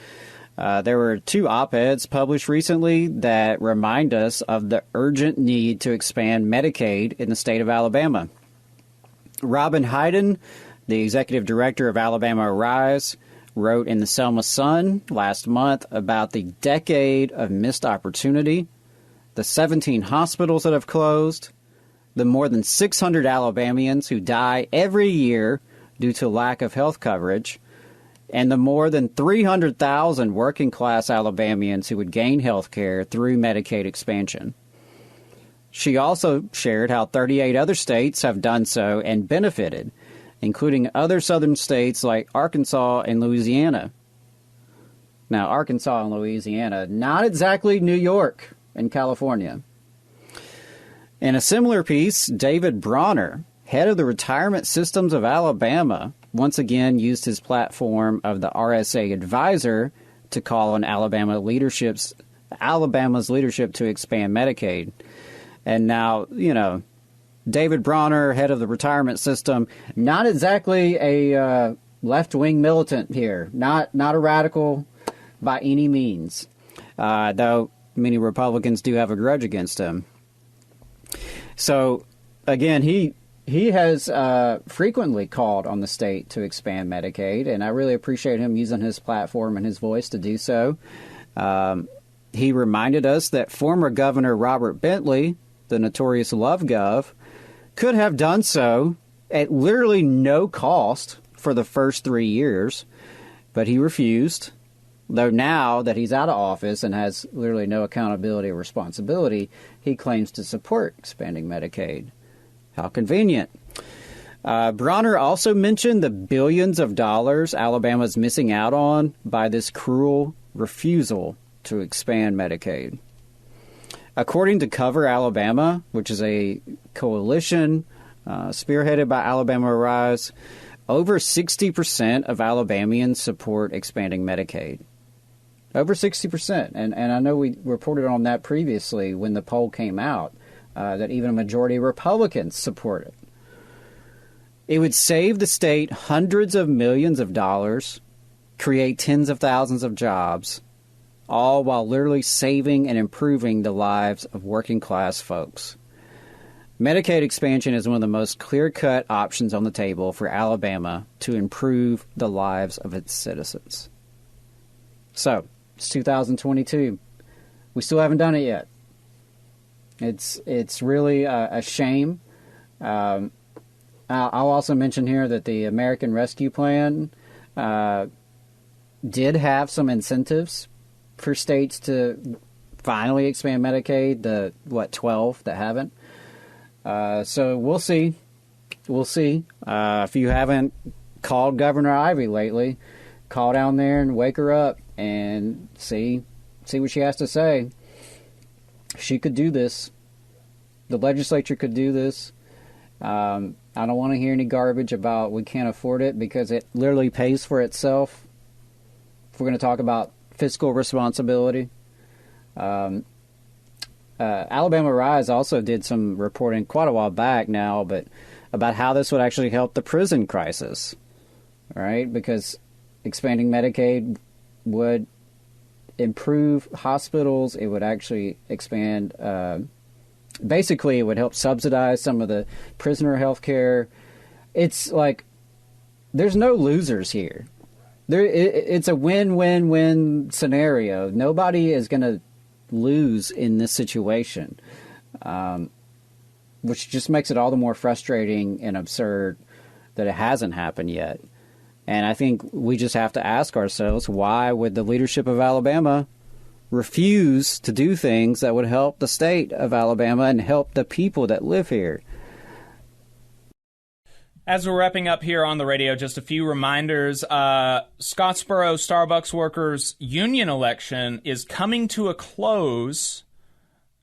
There were 2 op-eds published recently that remind us of the urgent need to expand Medicaid in the state of Alabama. Robin Hayden, the executive director of Alabama Rise, wrote in the Selma Sun last month about the decade of missed opportunity, the 17 hospitals that have closed, the more than 600 Alabamians who die every year due to lack of health coverage, and the more than 300,000 working-class Alabamians who would gain health care through Medicaid expansion. She also shared how 38 other states have done so and benefited, including other southern states like Arkansas and Louisiana. Now, Arkansas and Louisiana, not exactly New York and California. In a similar piece, David Bronner, head of the Retirement Systems of Alabama, once again used his platform of the RSA advisor to call on Alabama's leadership to expand Medicaid. And now, David Bronner, head of the retirement system, not exactly a left-wing militant here, not a radical by any means, though many Republicans do have a grudge against him. So, again, he has frequently called on the state to expand Medicaid, and I really appreciate him using his platform and his voice to do so. He reminded us that former Governor Robert Bentley, the notorious Love Gov, could have done so at literally no cost for the first 3 years, but he refused, though now that he's out of office and has literally no accountability or responsibility, he claims to support expanding Medicaid. How convenient. Bronner also mentioned the billions of dollars Alabama's missing out on by this cruel refusal to expand Medicaid. According to Cover Alabama, which is a coalition spearheaded by Alabama Rise, over 60% of Alabamians support expanding Medicaid. Over 60%. And I know we reported on that previously when the poll came out, that even a majority of Republicans support it. It would save the state hundreds of millions of dollars, create tens of thousands of jobs, all while literally saving and improving the lives of working class folks. Medicaid expansion is one of the most clear-cut options on the table for Alabama to improve the lives of its citizens. So, it's 2022. We still haven't done it yet. It's really a shame. I'll also mention here that the American Rescue Plan did have some incentives for states to finally expand Medicaid, the 12 that haven't. So we'll see. We'll see. If you haven't called Governor Ivey lately, call down there and wake her up and see what she has to say. She could do this. The legislature could do this. I don't want to hear any garbage about we can't afford it, because it literally pays for itself. If we're going to talk about fiscal responsibility. Alabama Rise also did some reporting quite a while back now, but about how this would actually help the prison crisis, right? Because expanding Medicaid would improve hospitals. It would actually expand, basically it would help subsidize some of the prisoner health care. It's like, there's no losers here. It's a win-win-win scenario. Nobody is going to lose in this situation, which just makes it all the more frustrating and absurd that it hasn't happened yet. And I think we just have to ask ourselves, why would the leadership of Alabama refuse to do things that would help the state of Alabama and help the people that live here? As we're wrapping up here on the radio, just a few reminders. Scottsboro Starbucks Workers Union election is coming to a close.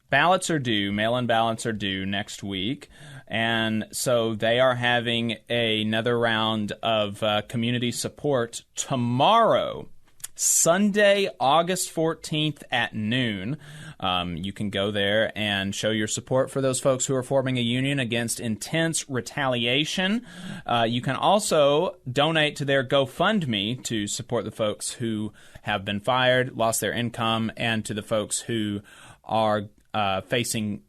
Ballots are due. Mail-in ballots are due next week. And so they are having another round of community support tomorrow, Sunday, August 14th at noon. You can go there and show your support for those folks who are forming a union against intense retaliation. You can also donate to their GoFundMe to support the folks who have been fired, lost their income, and to the folks who are facing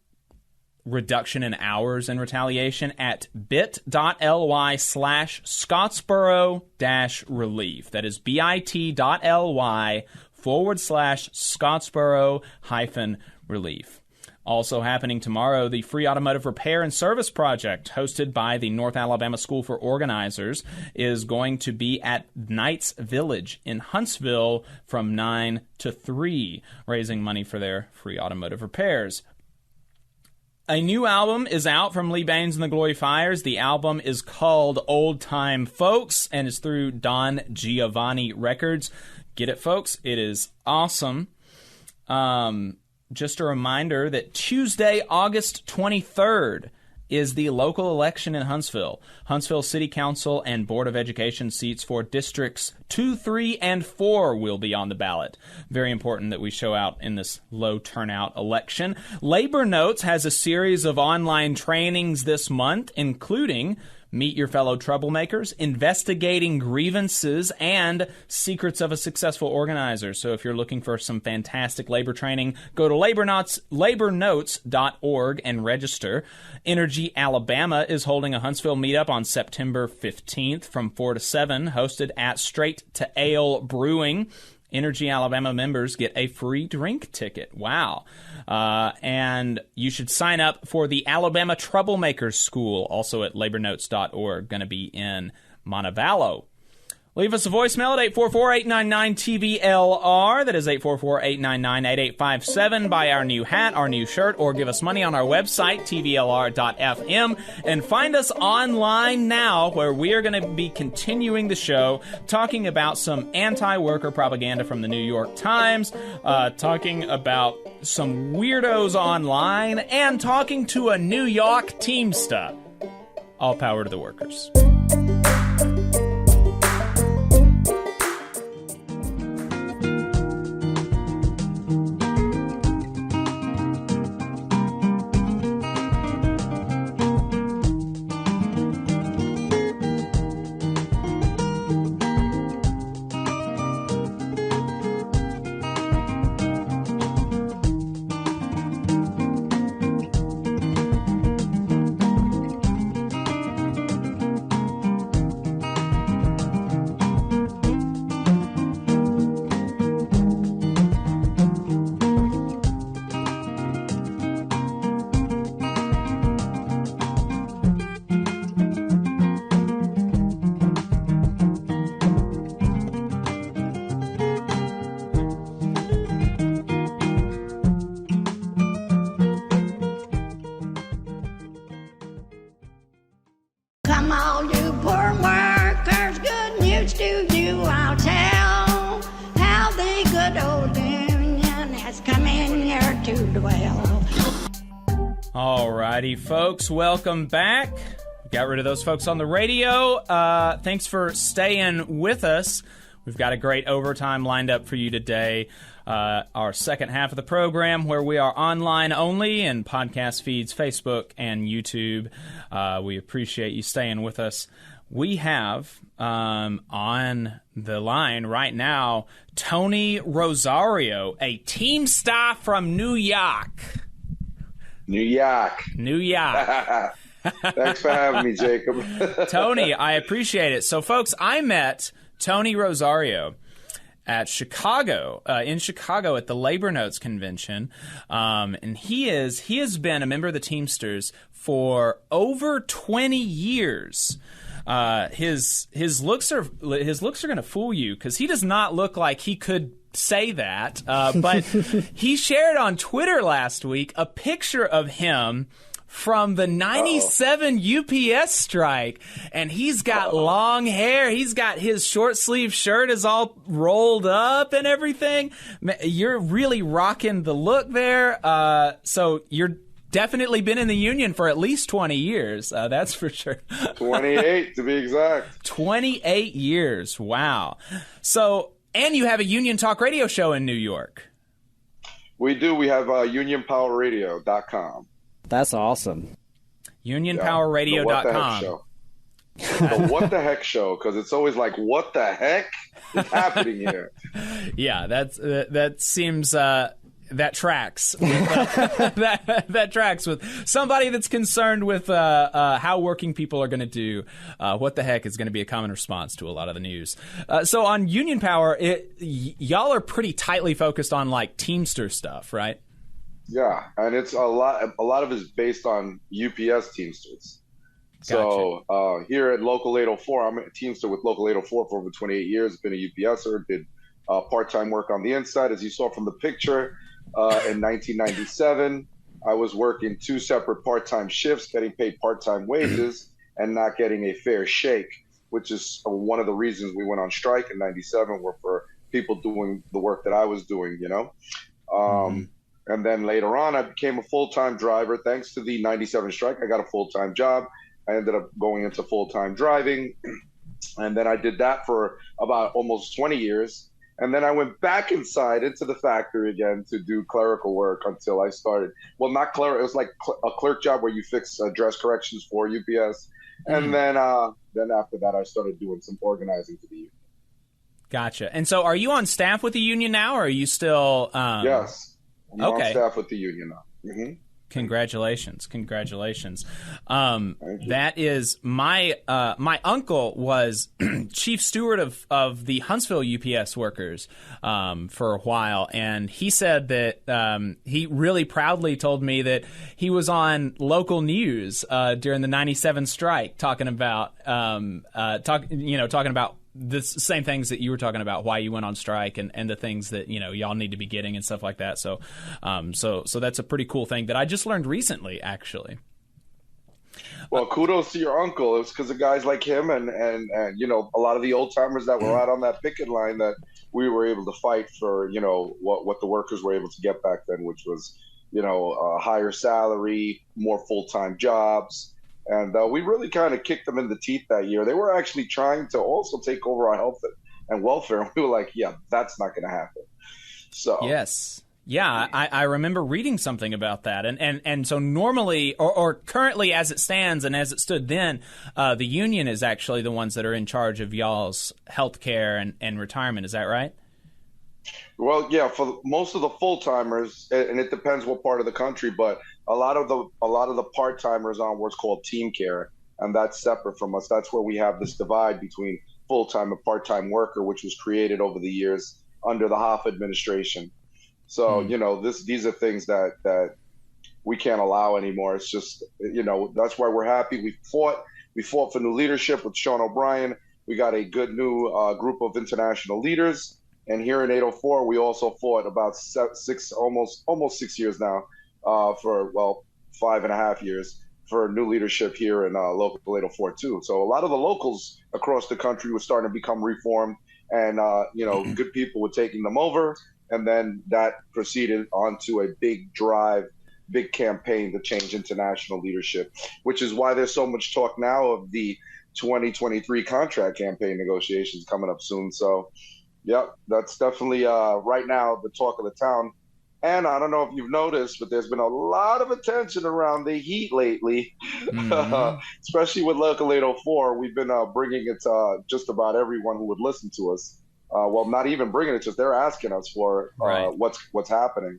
reduction in hours in retaliation at bit.ly/Scottsboro-relief. That is bit.ly/Scottsboro-relief. Also happening tomorrow, the Free Automotive Repair and Service Project, hosted by the North Alabama School for Organizers, is going to be at Knights Village in Huntsville from 9 to 3, raising money for their free automotive repairs. A new album is out from Lee Baines and the Glory Fires. The album is called Old Time Folks and is through Don Giovanni Records. Get it, folks. It is awesome. Just a reminder that Tuesday, August 23rd, is the local election in Huntsville. Huntsville City Council and Board of Education seats for Districts 2, 3, and 4 will be on the ballot. Very important that we show out in this low turnout election. Labor Notes has a series of online trainings this month, including Meet Your Fellow Troublemakers, Investigating Grievances, and Secrets of a Successful Organizer. So if you're looking for some fantastic labor training, go to labornotes.org and register. Energy Alabama is holding a Huntsville meetup on September 15th from 4 to 7, hosted at Straight to Ale Brewing. Energy Alabama members get a free drink ticket. Wow. And you should sign up for the Alabama Troublemakers School, also at labornotes.org, going to be in Montevallo. Leave us a voicemail at 844-899-TVLR. That is 844-899-8857. Buy our new hat, our new shirt, or give us money on our website, tvlr.fm. And find us online now, where we are going to be continuing the show, talking about some anti-worker propaganda from the New York Times, talking about some weirdos online, and talking to a New York Teamster. All power to the workers. news to you I'll tell, how the good old Union has come in here to dwell. Alrighty, folks, welcome back. Got rid of those folks on the radio. Thanks for staying with us. We've got a great overtime lined up for you today. Our second half of the program, where we are online only in podcast feeds, Facebook and YouTube. We appreciate you staying with us. We have on the line right now Tony Rosario, a Teamster from New York. New York. Thanks for having me, Jacob. Tony, I appreciate it. So, folks, I met Tony Rosario at Chicago, in Chicago at the Labor Notes Convention, and he has been a member of the Teamsters for over 20 years. His looks are going to fool you, because he does not look like he could say that, but he shared on Twitter last week a picture of him from the 97 UPS strike, and he's got long hair. He's got his short sleeve shirt is all rolled up and everything. You're really rocking the look there. So you're definitely been in the union for at least 20 years. That's for sure. 28 to be exact. 28 years. Wow. So, and you have a Union Talk radio show in New York. We do. We have unionpowerradio.com. That's awesome. UnionPowerRadio.com. The What the Heck Show, because it's always like, what the heck is happening here? Yeah, that seems that tracks. That tracks with somebody that's concerned with how working people are going to do. What the heck is going to be a common response to a lot of the news. So on Union Power, y'all are pretty tightly focused on like Teamster stuff, right? Yeah, and it's a lot of it is based on UPS Teamsters. Gotcha. So here at Local 804, I'm a Teamster with Local 804 for over 28 years. Been a UPSer, did part-time work on the inside. As you saw from the picture, in 1997, I was working 2 separate part-time shifts, getting paid part-time wages and not getting a fair shake, which is one of the reasons we went on strike in 97 were for people doing the work that I was doing, you know. And then later on, I became a full-time driver. Thanks to the 97 strike, I got a full-time job. I ended up going into full-time driving. And then I did that for about almost 20 years. And then I went back inside into the factory again to do clerical work until I started. Well, not clerical. It was like a clerk job where you fix dress corrections for UPS. And then after that, I started doing some organizing for the union. Gotcha. And so are you on staff with the union now, or are you still... Yes. I'm okay. on staff with the union now. Mm-hmm. Congratulations. That is my uncle was chief steward of the Huntsville UPS workers for a while, and he said that he really proudly told me that he was on local news during the 97 strike talking about the same things that you were talking about, why you went on strike and the things that, y'all need to be getting and stuff like that. So that's a pretty cool thing that I just learned recently, actually. Well, kudos to your uncle. It was because of guys like him and a lot of the old timers that were out on that picket line that we were able to fight for, what the workers were able to get back then, which was, a higher salary, more full-time jobs. And we really kind of kicked them in the teeth that year. They were actually trying to also take over our health and welfare. And we were like, yeah, that's not going to happen. So yes. Yeah, I remember reading something about that. And so normally, or currently as it stands and as it stood then, the union is actually the ones that are in charge of y'all's health care and retirement. Is that right? Well, yeah, for most of the full-timers, and it depends what part of the country, but a lot of the part-timers on what's called team care, and that's separate from us. That's where we have this divide between full-time and part-time worker, which was created over the years under the Hoff administration. So, these are things that we can't allow anymore. It's just, that's why we're happy. We fought for new leadership with Sean O'Brien. We got a good new group of international leaders. And here in 804, we also fought about almost 6 years now, for 5.5 years for new leadership here in local 804 too. So a lot of the locals across the country were starting to become reformed, and good people were taking them over, and then that proceeded onto a big drive, big campaign to change international leadership, which is why there's so much talk now of the 2023 contract campaign negotiations coming up soon. So, yep, that's definitely right now the talk of the town. And I don't know if you've noticed, but there's been a lot of attention around the heat lately, especially with Local 804. We've been bringing it to just about everyone who would listen to us. Well, not even bringing it, just they're asking us for what's happening.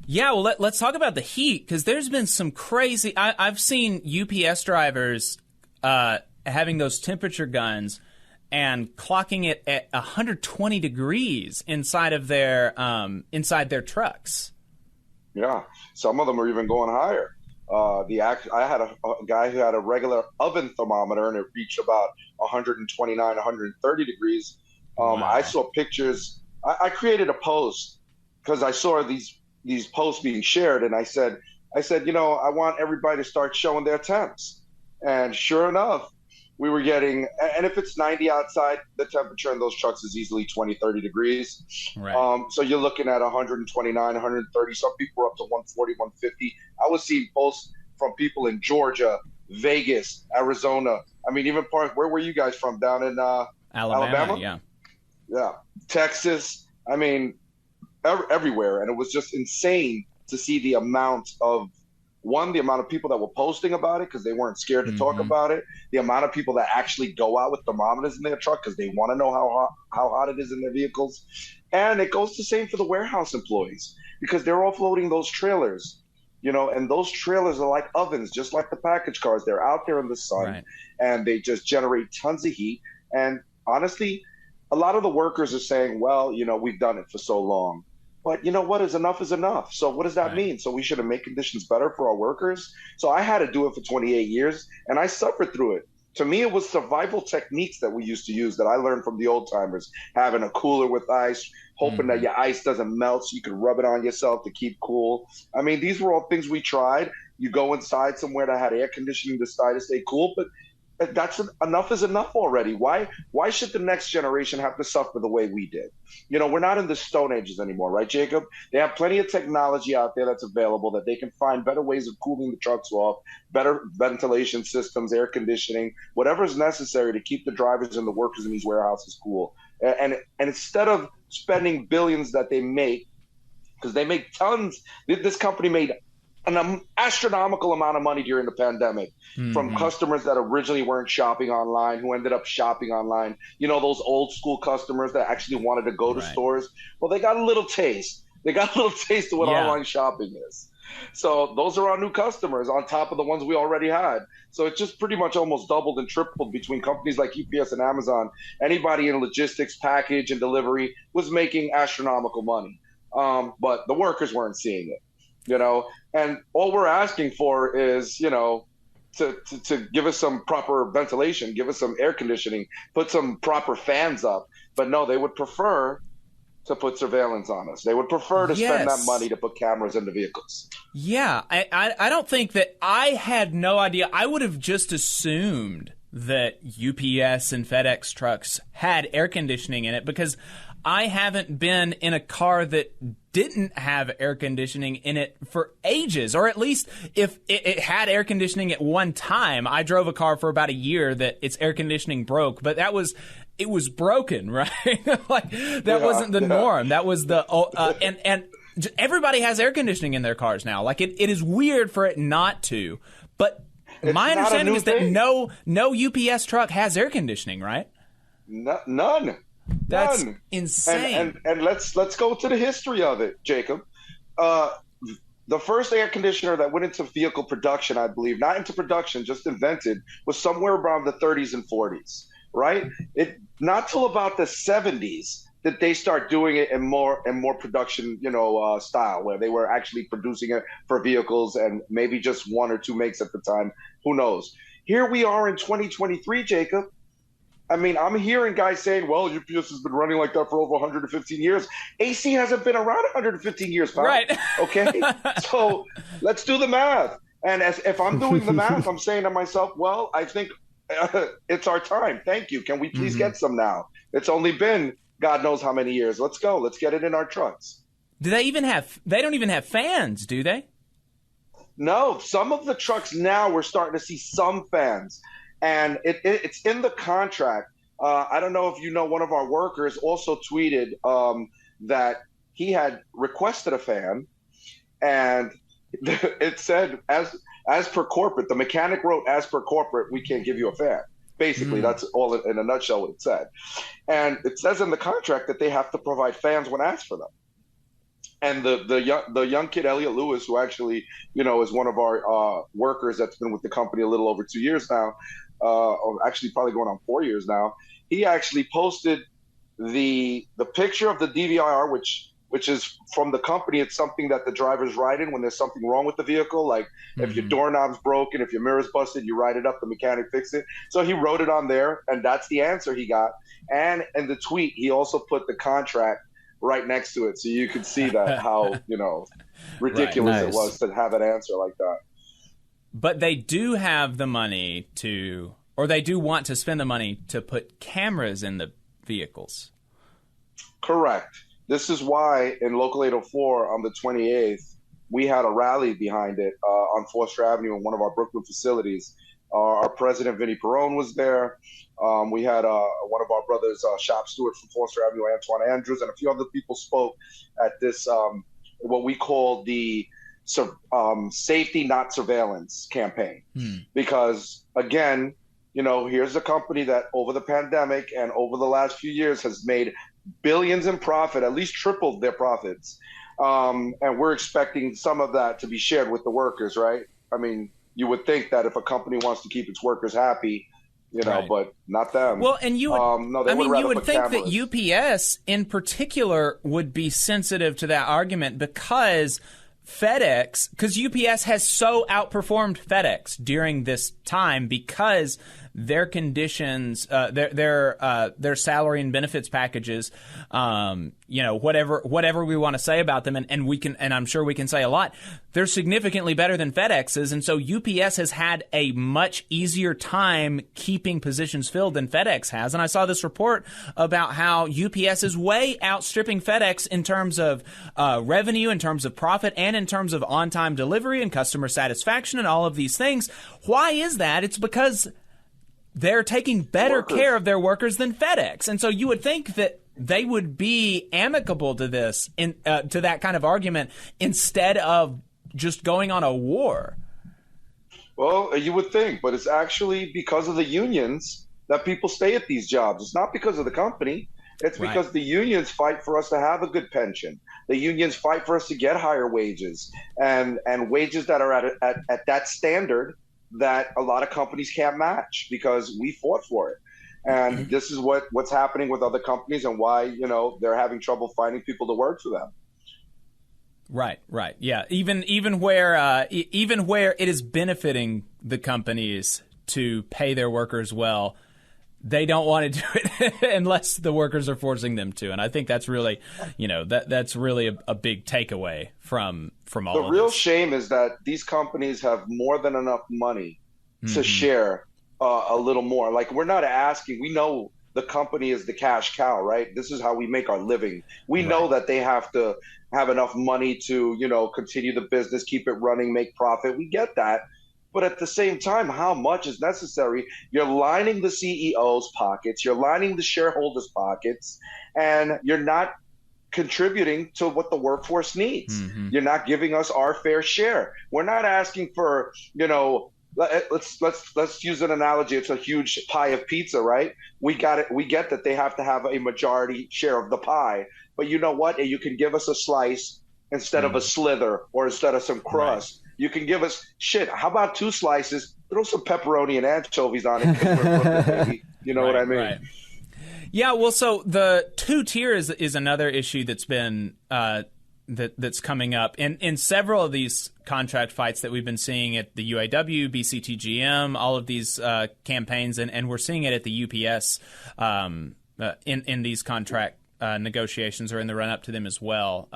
Yeah, well, let's talk about the heat, because there's been some crazy... I've seen UPS drivers having those temperature guns and clocking it at 120 degrees inside their trucks. Yeah, some of them are even going higher. I had a guy who had a regular oven thermometer, and it reached about 129, 130 degrees. Wow. I saw pictures. I created a post because I saw these posts being shared, and I said, I want everybody to start showing their temps. And sure enough, we were getting, and if it's 90 outside, the temperature in those trucks is easily 20, 30 degrees. Right. So you're looking at 129, 130. Some people were up to 140, 150. I was seeing posts from people in Georgia, Vegas, Arizona. I mean, even where were you guys from? Down in Alabama? Yeah. Texas. I mean, everywhere. And it was just insane to see the amount of people that were posting about it because they weren't scared to talk about it, the amount of people that actually go out with thermometers in their truck because they want to know how hot it is in their vehicles. And it goes the same for the warehouse employees because they're offloading those trailers, and those trailers are like ovens, just like the package cars. They're out there in the sun, and they just generate tons of heat. And honestly, a lot of the workers are saying, well, we've done it for so long. But you know what? Enough is enough. So what does that mean? So we should have made conditions better for our workers. So I had to do it for 28 years, and I suffered through it. To me, it was survival techniques that we used to use that I learned from the old timers, having a cooler with ice, hoping that your ice doesn't melt so you could rub it on yourself to keep cool. I mean, these were all things we tried. You go inside somewhere that had air conditioning to stay cool, but enough is enough already. Why should the next generation have to suffer the way we did? We're not in the Stone Ages anymore, right, Jacob? They have plenty of technology out there that's available that they can find better ways of cooling the trucks off, better ventilation systems, air conditioning, whatever is necessary to keep the drivers and the workers in these warehouses cool. And instead of spending billions that they make, because they make tons, this company made an astronomical amount of money during the pandemic from customers that originally weren't shopping online, who ended up shopping online. Those old school customers that actually wanted to go to stores. Well, they got a little taste. They got a little taste of what online shopping is. So those are our new customers on top of the ones we already had. So it just pretty much almost doubled and tripled between companies like UPS and Amazon. Anybody in logistics, package, and delivery was making astronomical money. But the workers weren't seeing it. And all we're asking for is, to give us some proper ventilation, give us some air conditioning, put some proper fans up. But no, they would prefer to put surveillance on us. They would prefer to spend that money to put cameras in the vehicles. Yeah, I don't think that I had no idea. I would have just assumed that UPS and FedEx trucks had air conditioning in it because I haven't been in a car that didn't have air conditioning in it for ages, or at least if it had air conditioning at one time. I drove a car for about a year that its air conditioning broke, but it was broken, right? That wasn't the norm. That was the and everybody has air conditioning in their cars now. It is weird for it not to, but my understanding is that no UPS truck has air conditioning, right? None. That's insane. And let's go to the history of it, Jacob. The first air conditioner that went into vehicle production, I believe, not into production, just invented, was somewhere around the 30s and 40s, right? Not till about the 70s that they start doing it in more production, style, where they were actually producing it for vehicles and maybe just one or two makes at the time. Who knows? Here we are in 2023, Jacob. I mean, I'm hearing guys saying, well, UPS has been running like that for over 115 years. AC hasn't been around 115 years, pal. Right. Okay? So let's do the math. And if I'm doing the math, I'm saying to myself, well, I think it's our time. Thank you. Can we please get some now? It's only been God knows how many years. Let's go. Let's get it in our trucks. Do they even have, they don't even have fans, do they? No, some of the trucks now we're starting to see some fans, and it's in the contract. I don't know if you know, one of our workers also tweeted that he had requested a fan, and it said, as per corporate, the mechanic wrote, as per corporate, we can't give you a fan. Basically, that's all in a nutshell what it said. And it says in the contract that they have to provide fans when asked for them. And the young kid, Elliot Lewis, who actually, is one of our workers that's been with the company a little over 2 years now, or actually probably going on 4 years now, he actually posted the picture of the DVR, which is from the company. It's something that the drivers write in when there's something wrong with the vehicle. Like if your doorknob's broken, if your mirror's busted, you write it up, the mechanic fix it. So he wrote it on there, and that's the answer he got. And in the tweet, he also put the contract right next to it, so you could see that how ridiculous it was to have an answer like that. But they do have the money or they do want to spend the money to put cameras in the vehicles. Correct. This is why in Local 804 on the 28th, we had a rally behind it on Forster Avenue in one of our Brooklyn facilities. Our president, Vinny Perone, was there. We had one of our brothers, shop steward from Forster Avenue, Antoine Andrews, and a few other people spoke at this, what we call the safety, not surveillance campaign. Because, again, here's a company that over the pandemic and over the last few years has made billions in profit, at least tripled their profits. And we're expecting some of that to be shared with the workers, right? I mean, you would think that if a company wants to keep its workers happy, but not them. Well, and you would, you would think cameras. that UPS in particular would be sensitive to that argument because UPS has so outperformed FedEx during this time because their conditions, their salary and benefits packages, whatever we want to say about them, and I'm sure we can say a lot, they're significantly better than FedEx's, and so UPS has had a much easier time keeping positions filled than FedEx has. And I saw this report about how UPS is way outstripping FedEx in terms of revenue, in terms of profit, and in terms of on-time delivery and customer satisfaction and all of these things. Why is that? It's because they're taking better care of their workers than FedEx. And so you would think that they would be amicable to this, to that kind of argument, instead of just going on a war. Well, you would think, but it's actually because of the unions that people stay at these jobs. It's not because of the company. It's because the unions fight for us to have a good pension. The unions fight for us to get higher wages and wages that are at that standard that a lot of companies can't match because we fought for it. And this is what's happening with other companies and why, they're having trouble finding people to work for them. Right. Yeah. Even where it is benefiting the companies to pay their workers well, they don't want to do it unless the workers are forcing them to. And I think that's really, that's really a big takeaway from all of this. The real shame is that these companies have more than enough money to share a little more. Like, we're not asking. We know the company is the cash cow, right? This is how we make our living. We know that they have to have enough money to, continue the business, keep it running, make profit. We get that. But at the same time, how much is necessary? You're lining the CEO's pockets, you're lining the shareholders' pockets, and you're not contributing to what the workforce needs. You're not giving us our fair share. We're not asking for, let's use an analogy. It's a huge pie of pizza, right? We got it. We get that they have to have a majority share of the pie, but you know what? You can give us a slice instead of a slither or instead of some crust. You can give us How about 2 slices? Throw some pepperoni and anchovies on it. 'Cause we're Brooklyn, baby. You know what I mean? Right. Yeah. Well, so the 2 tiers is another issue that's been that's coming up in several of these contract fights that we've been seeing at the UAW, BCTGM, all of these campaigns, and we're seeing it at the UPS in these contract negotiations or in the run up to them as well.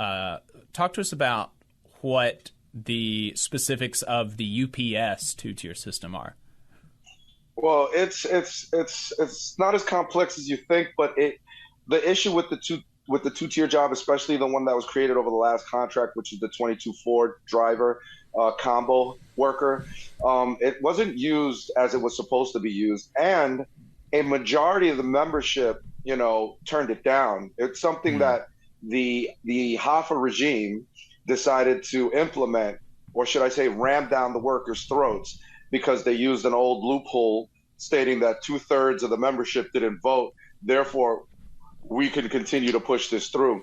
Talk to us about what the specifics of the UPS two-tier system are. Well, it's not as complex as you think, but the issue with the two-tier job, especially the one that was created over the last contract, which is the 22-4 driver combo worker, it wasn't used as it was supposed to be used, and a majority of the membership, turned it down. It's something that the Hoffa regime decided to implement, or should I say ram down the workers' throats, because they used an old loophole stating that 2/3 of the membership didn't vote. Therefore, we can continue to push this through,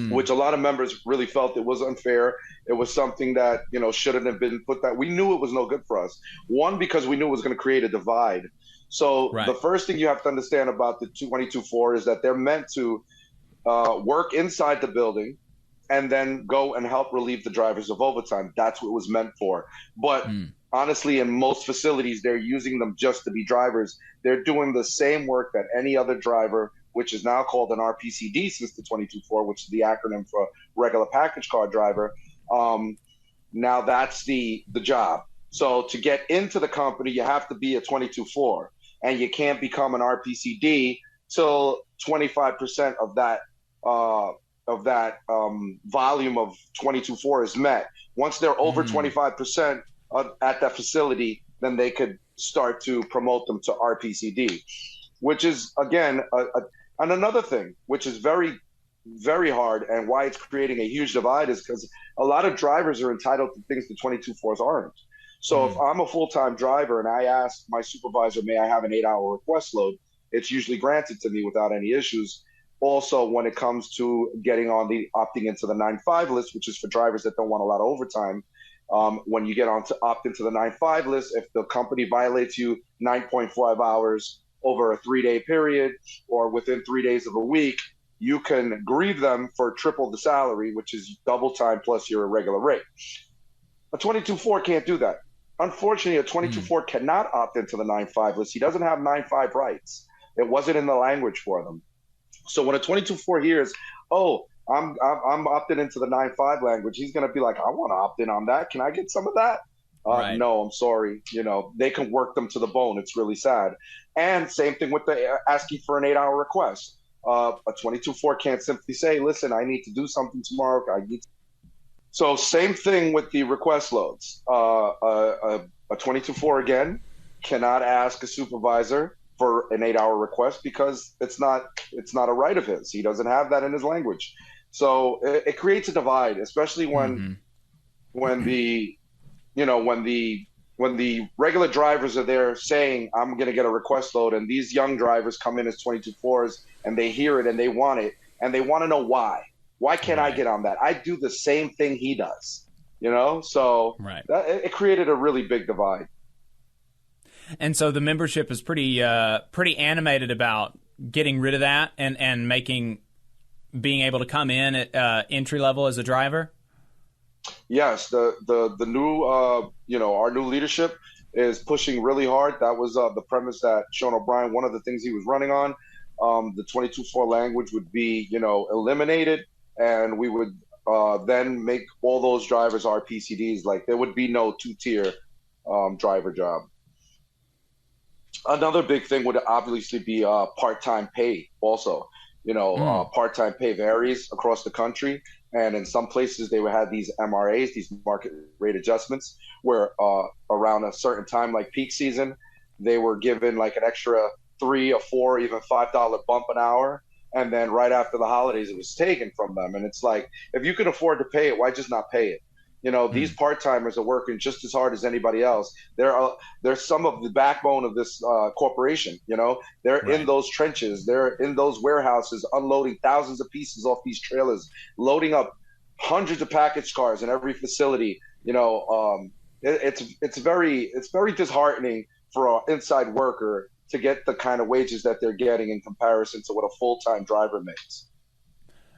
which a lot of members really felt it was unfair. It was something that, shouldn't have been put that. We knew it was no good for us. One, because we knew it was going to create a divide. So the first thing you have to understand about the 22-4 is that they're meant to work inside the building and then go and help relieve the drivers of overtime. That's what it was meant for. But honestly, in most facilities, they're using them just to be drivers. They're doing the same work that any other driver, which is now called an RPCD since the 22-4, which is the acronym for regular package car driver. Now that's the job. So to get into the company, you have to be a 22-4, and you can't become an RPCD till 25% of that volume of 22-4 is met. Once they're over 25% at that facility, then they could start to promote them to RPCD, which is, again, and another thing, which is very, very hard, and why it's creating a huge divide is because a lot of drivers are entitled to things the 22-4s aren't. So if I'm a full-time driver and I ask my supervisor, may I have an 8-hour request load, it's usually granted to me without any issues. Also, when it comes to getting on opting into the 9-5 list, which is for drivers that don't want a lot of overtime, when you get on to opt into the 9-5 list, if the company violates you 9.5 hours over a 3-day period or within 3 days of a week, you can grieve them for triple the salary, which is double time plus your irregular rate. A 22-4 can't do that. Unfortunately, a 22-4 cannot opt into the 9-5 list. He doesn't have 9-5 rights. It wasn't in the language for them. So when a 22-4 hears, oh, I'm opted into the 9-5 language, he's going to be like, I want to opt in on that. Can I get some of that? No, I'm sorry. They can work them to the bone. It's really sad. And same thing with the asking for an 8-hour request. A 22-4 can't simply say, listen, I need to do something tomorrow. So same thing with the request loads. A 22-4, again, cannot ask a supervisor for an 8-hour request because it's not a right of his. He doesn't have that in his language. So it creates a divide, especially when the regular drivers are there saying, I'm going to get a request load, and these young drivers come in as 22-4s and they hear it and they want it, and they want to know why. Why can't I get on that? I do the same thing he does, So it created a really big divide. And so the membership is pretty animated about getting rid of that and being able to come in at entry level as a driver. Yes, the new our new leadership is pushing really hard. That was the premise that Sean O'Brien, one of the things he was running on. The 22-4 language would be eliminated, and we would then make all those drivers RPCDs. Like there would be no 2-tier driver job. Another big thing would obviously be part-time pay also. Part-time pay varies across the country. And in some places, they would have these MRAs, these market rate adjustments, where around a certain time, like peak season, they were given like an extra $3 or $4, even $5 bump an hour. And then right after the holidays, it was taken from them. And it's like, if you can afford to pay it, why just not pay it? These part-timers are working just as hard as anybody else. They're some of the backbone of this corporation. They're in those trenches. They're in those warehouses, unloading thousands of pieces off these trailers, loading up hundreds of package cars in every facility. It's very disheartening for an inside worker to get the kind of wages that they're getting in comparison to what a full-time driver makes.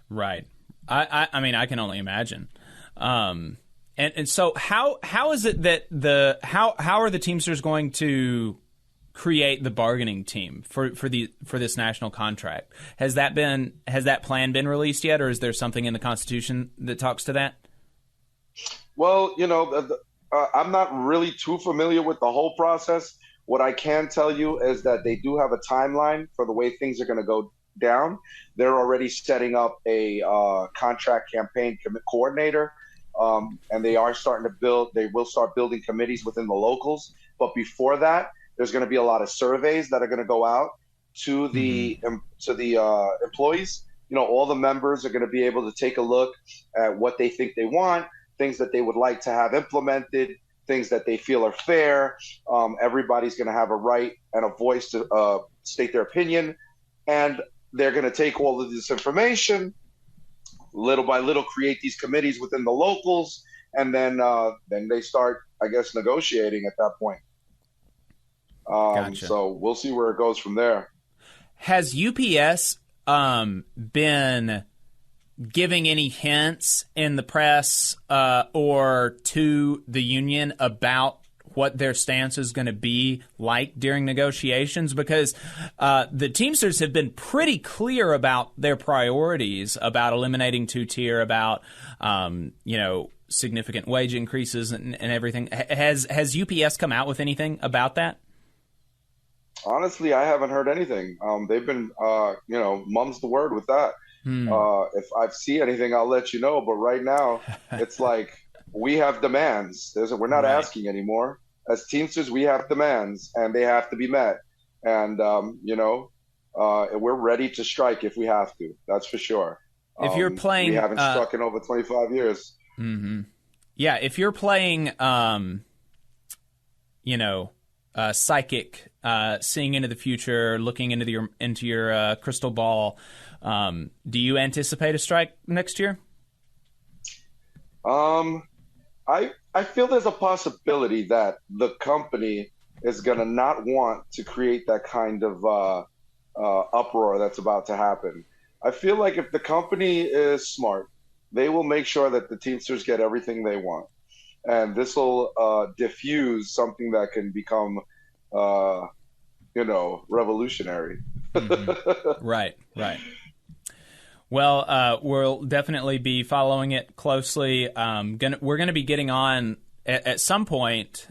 Right. I mean, I can only imagine. And so how is it that how are the Teamsters going to create the bargaining team for this national contract? Has that plan been released yet, or is there something in the Constitution that talks to that? Well, I'm not really too familiar with the whole process. What I can tell you is that they do have a timeline for the way things are going to go down. They're already setting up a contract campaign coordinator, and they are starting to build. They will start building committees within the locals. But before that, there's going to be a lot of surveys that are going to go out to the employees. All the members are going to be able to take a look at what they think they want, things that they would like to have implemented, things that they feel are fair. Everybody's going to have a right and a voice to state their opinion. And they're going to take all of this information, little by little, create these committees within the locals. And then they start, I guess, negotiating at that point. Gotcha. So we'll see where it goes from there. Has UPS been giving any hints in the press or to the union about what their stance is going to be like during negotiations? Because the Teamsters have been pretty clear about their priorities, about eliminating two-tier, about significant wage increases and everything. Has UPS come out with anything about that? Honestly, I haven't heard anything. They've been, mum's the word with that. If I see anything, I'll let you know. But right now, it's like we have demands. We're not asking anymore. As Teamsters, we have demands, and they have to be met. And, we're ready to strike if we have to. That's for sure. If you're playing... We haven't struck in over 25 years. Mm-hmm. Yeah, if you're playing, psychic, seeing into the future, looking into your crystal ball, do you anticipate a strike next year? I feel there's a possibility that the company is going to not want to create that kind of uproar that's about to happen. I feel like if the company is smart, they will make sure that the Teamsters get everything they want. And this will diffuse something that can become, revolutionary. Mm-hmm. Right. Well, we'll definitely be following it closely. We're going to be getting on at some point.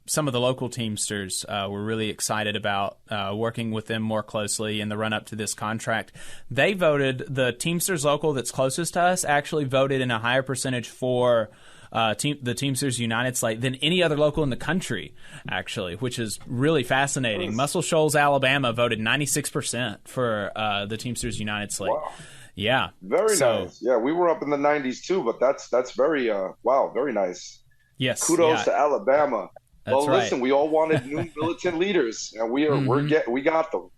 Some of the local Teamsters, we're really excited about working with them more closely in the run-up to this contract. They voted, the Teamsters local that's closest to us actually voted in a higher percentage for the Teamsters United slate than any other local in the country, actually, which is really fascinating. Nice. Muscle Shoals, Alabama voted 96% for the Teamsters United slate. Wow. Yeah. Very nice. Yeah, we were up in the 90s too, but that's very, very nice. Yes. Kudos to Alabama. That's well, listen, we all wanted new militant leaders, and we got them.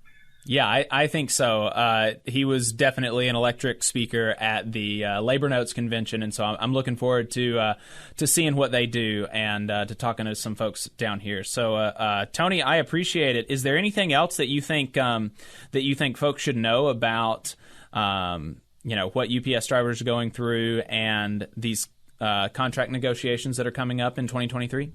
Yeah, I think so. He was definitely an electric speaker at the Labor Notes convention, and so I'm looking forward to seeing what they do and to talking to some folks down here. So, Tony, I appreciate it. Is there anything else that you think folks should know about what UPS drivers are going through and these contract negotiations that are coming up in 2023?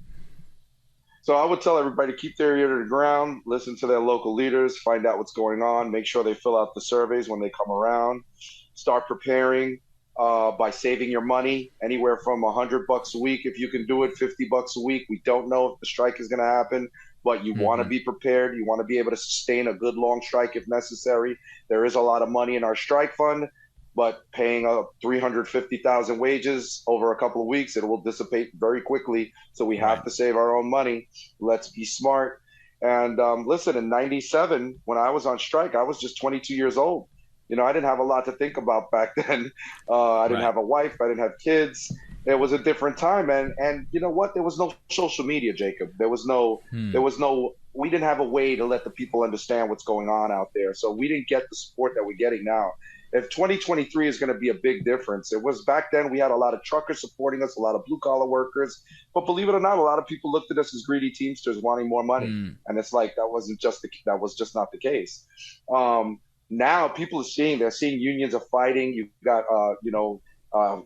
So I would tell everybody to keep their ear to the ground, listen to their local leaders, find out what's going on, make sure they fill out the surveys when they come around, start preparing by saving your money, anywhere from $100 a week if you can do it, $50 a week. We don't know if the strike is going to happen, but you want to be prepared. You want to be able to sustain a good long strike if necessary. There is a lot of money in our strike fund, but paying $350,000 wages over a couple of weeks, it will dissipate very quickly. So we have to save our own money. Let's be smart. And listen, in 97, when I was on strike, I was just 22 years old. I didn't have a lot to think about back then. I didn't have a wife. I didn't have kids. It was a different time. And you know what? There was no social media, Jacob. There was no, we didn't have a way to let the people understand what's going on out there. So we didn't get the support that we're getting now. If 2023 is going to be a big difference, it was back then we had a lot of truckers supporting us, a lot of blue collar workers, but believe it or not, a lot of people looked at us as greedy Teamsters wanting more money. And it's like, that was just not the case. Now people are they're seeing unions are fighting. You've got,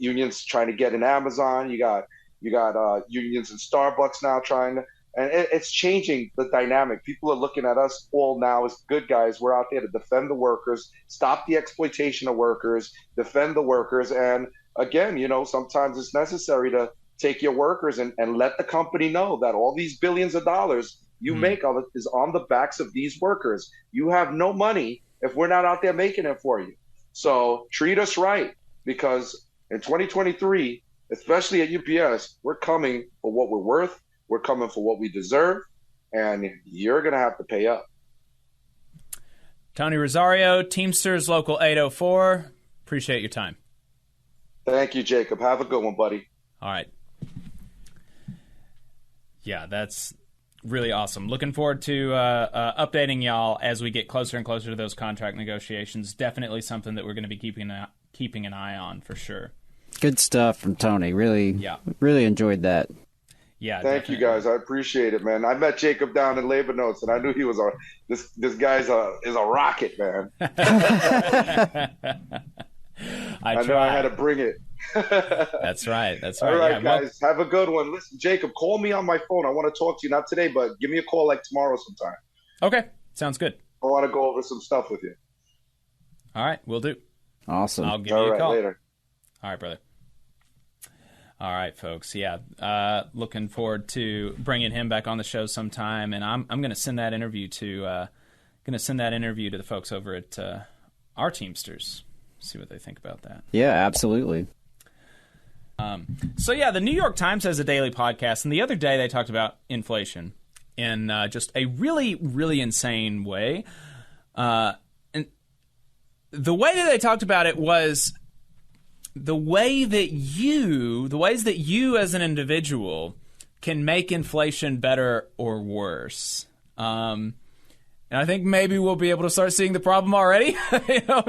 unions trying to get in Amazon. You got unions in Starbucks now trying to, and it's changing the dynamic. People are looking at us all now as good guys. We're out there to defend the workers, stop the exploitation of workers, defend the workers. And again, sometimes it's necessary to take your workers and let the company know that all these billions of dollars you make is on the backs of these workers. You have no money if we're not out there making it for you. So treat us right, because in 2023, especially at UPS, we're coming for what we're worth. We're coming for what we deserve, and you're going to have to pay up. Tony Rosario, Teamsters Local 804. Appreciate your time. Thank you, Jacob. Have a good one, buddy. All right. Yeah, that's really awesome. Looking forward to updating y'all as we get closer and closer to those contract negotiations. Definitely something that we're going to be keeping an eye on for sure. Good stuff from Tony. Really enjoyed that. Yeah, thank you guys. I appreciate it, man. I met Jacob down in Labor Notes, and I knew he was this guy's is a rocket, man. I know I had to bring it. That's right. All right, guys. Have a good one. Listen, Jacob, call me on my phone. I want to talk to you, not today, but give me a call like tomorrow sometime. Okay. Sounds good. I want to go over some stuff with you. All right. Will do. Awesome. I'll give you a call. Later. All right, brother. All right, folks. Yeah. Looking forward to bringing him back on the show sometime. And I'm going to send that interview to the folks over at our Teamsters. See what they think about that. Yeah, absolutely. The New York Times has a daily podcast, and the other day they talked about inflation in just a really, really insane way. And the way that they talked about it was the ways that you as an individual can make inflation better or worse. And I think maybe we'll be able to start seeing the problem already.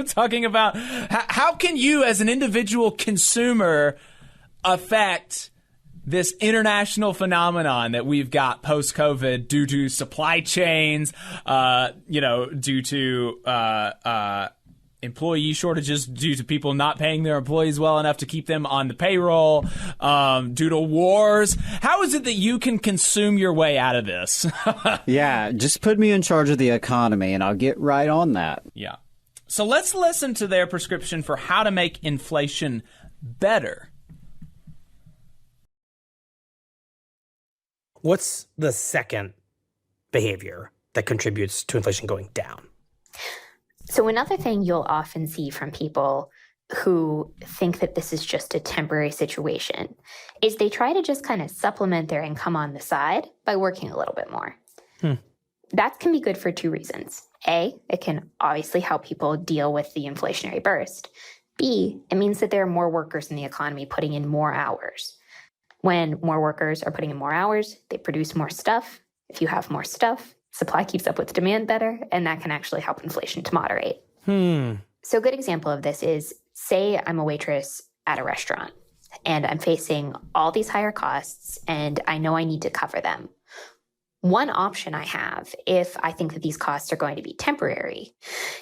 Talking about how can you as an individual consumer affect this international phenomenon that we've got post-COVID due to supply chains, due to employee shortages, due to people not paying their employees well enough to keep them on the payroll, due to wars. How is it that you can consume your way out of this? Yeah, just put me in charge of the economy and I'll get right on that. Yeah. So let's listen to their prescription for how to make inflation better. What's the second behavior that contributes to inflation going down? So another thing you'll often see from people who think that this is just a temporary situation is they try to just kind of supplement their income on the side by working a little bit more. That can be good for two reasons. A, it can obviously help people deal with the inflationary burst. B, it means that there are more workers in the economy putting in more hours. When more workers are putting in more hours, they produce more stuff. If you have more stuff, supply keeps up with demand better, and that can actually help inflation to moderate. So a good example of this is, say I'm a waitress at a restaurant, and I'm facing all these higher costs, and I know I need to cover them. One option I have, if I think that these costs are going to be temporary,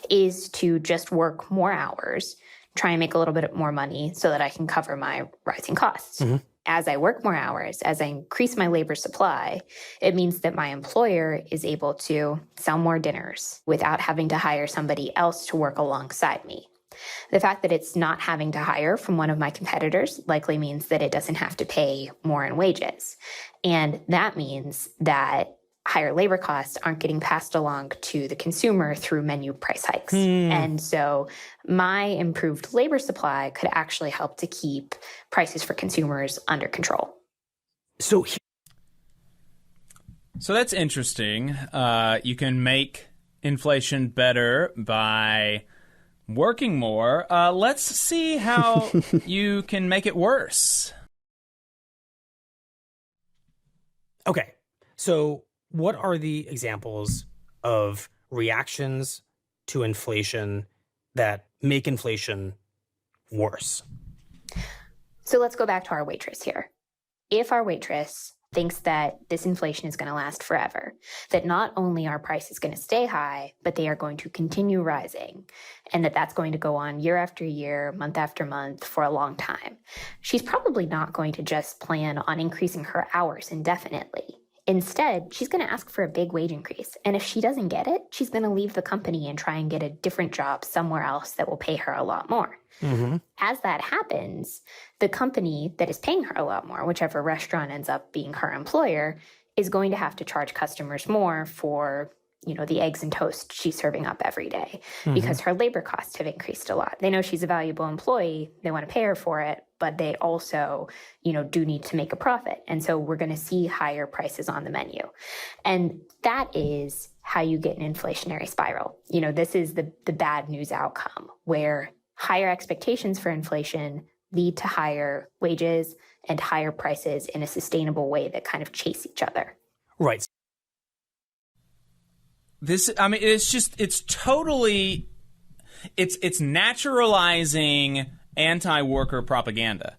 is to just work more hours, try and make a little bit more money so that I can cover my rising costs. As I work more hours, as I increase my labor supply, it means that my employer is able to sell more dinners without having to hire somebody else to work alongside me. The fact that it's not having to hire from one of my competitors likely means that it doesn't have to pay more in wages. And that means that higher labor costs aren't getting passed along to the consumer through menu price hikes. And so my improved labor supply could actually help to keep prices for consumers under control. So that's interesting. You can make inflation better by working more. Let's see how you can make it worse. Okay, so what are the examples of reactions to inflation that make inflation worse? So let's go back to our waitress here. If our waitress thinks that this inflation is going to last forever, that not only are prices going to stay high, but they are going to continue rising, and that that's going to go on year after year, month after month for a long time, she's probably not going to just plan on increasing her hours indefinitely. Instead, she's going to ask for a big wage increase. And if she doesn't get it, she's going to leave the company and try and get a different job somewhere else that will pay her a lot more. Mm-hmm. As that happens, the company that is paying her a lot more, whichever restaurant ends up being her employer, is going to have to charge customers more for, the eggs and toast she's serving up every day because her labor costs have increased a lot. They know she's a valuable employee. They want to pay her for it, but they also, do need to make a profit. And so we're going to see higher prices on the menu. And that is how you get an inflationary spiral. This is the bad news outcome where higher expectations for inflation lead to higher wages and higher prices in a sustainable way that kind of chase each other. Right. It's naturalizing anti-worker propaganda.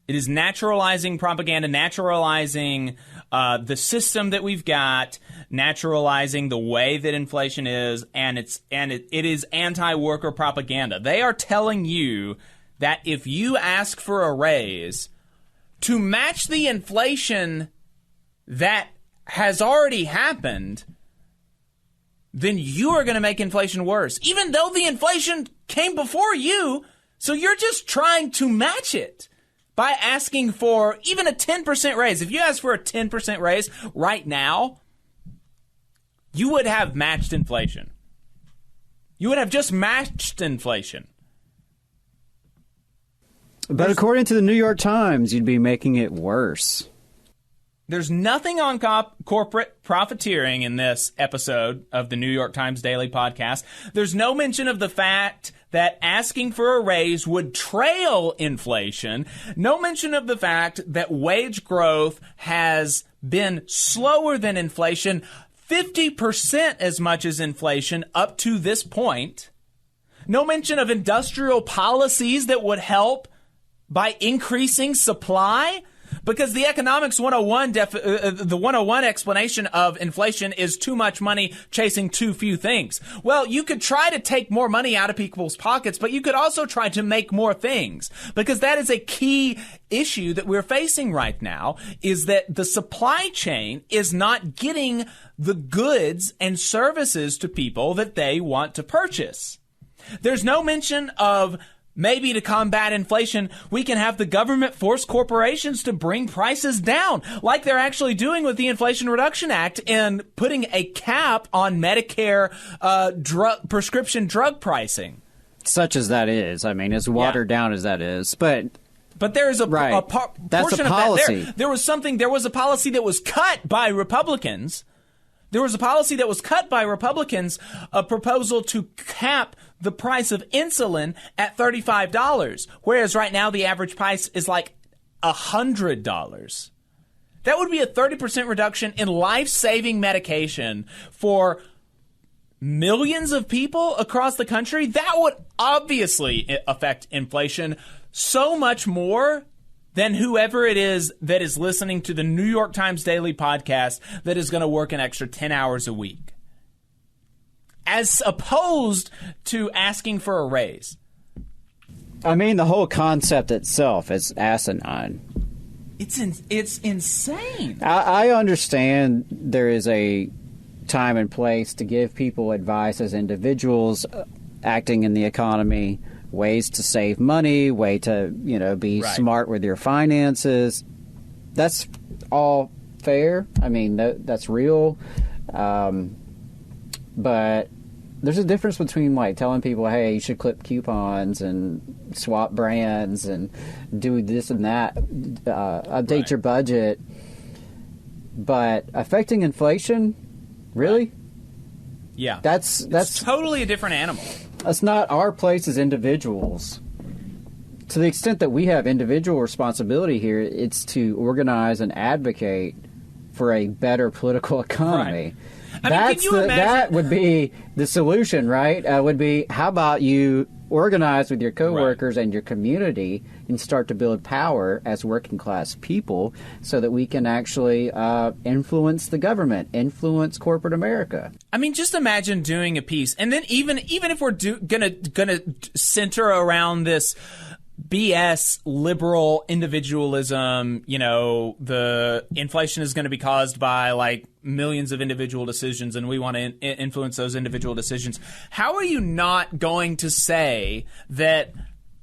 It is naturalizing propaganda, naturalizing the system that we've got, naturalizing the way that inflation is, and it is anti-worker propaganda. They are telling you that if you ask for a raise to match the inflation that has already happened, then you are going to make inflation worse, even though the inflation came before you. So you're just trying to match it by asking for even a 10% raise. If you ask for a 10% raise right now, you would have matched inflation. You would have just matched inflation. But according to the New York Times, you'd be making it worse. There's nothing on corporate profiteering in this episode of the New York Times Daily Podcast. There's no mention of the fact that asking for a raise would trail inflation. No mention of the fact that wage growth has been slower than inflation, 50% as much as inflation up to this point. No mention of industrial policies that would help by increasing supply. Because the economics 101, the 101 explanation of inflation is too much money chasing too few things. Well, you could try to take more money out of people's pockets, but you could also try to make more things. Because that is a key issue that we're facing right now, is that the supply chain is not getting the goods and services to people that they want to purchase. There's no mention of maybe to combat inflation, we can have the government force corporations to bring prices down, like they're actually doing with the Inflation Reduction Act and putting a cap on Medicare prescription drug pricing. Such as that is. I mean, as watered down as that is. But there is a that's portion a policy. Of that there was a policy that was cut by Republicans. There was a policy that was cut by Republicans, a proposal to cap the price of insulin at $35, whereas right now the average price is like $100. That would be a 30% reduction in life-saving medication for millions of people across the country. That would obviously affect inflation so much more than whoever it is that is listening to the New York Times Daily Podcast that is going to work an extra 10 hours a week, as opposed to asking for a raise. I mean, the whole concept itself is asinine. It's insane. I understand there is a time and place to give people advice as individuals acting in the economy, ways to save money, way to, be smart with your finances. That's all fair. I mean, that's real. But there's a difference between telling people, hey, you should clip coupons and swap brands and do this and that, update your budget. But affecting inflation, really? Yeah. That's totally a different animal. That's not our place as individuals. To the extent that we have individual responsibility here, it's to organize and advocate for a better political economy. Right. That would be the solution, right? Would be, how about you organize with your coworkers and your community and start to build power as working class people so that we can actually influence the government, influence corporate America. I mean, just imagine doing a piece, and then even if we're gonna center around this BS liberal individualism, the inflation is going to be caused by like millions of individual decisions and we want to influence those individual decisions. How are you not going to say that,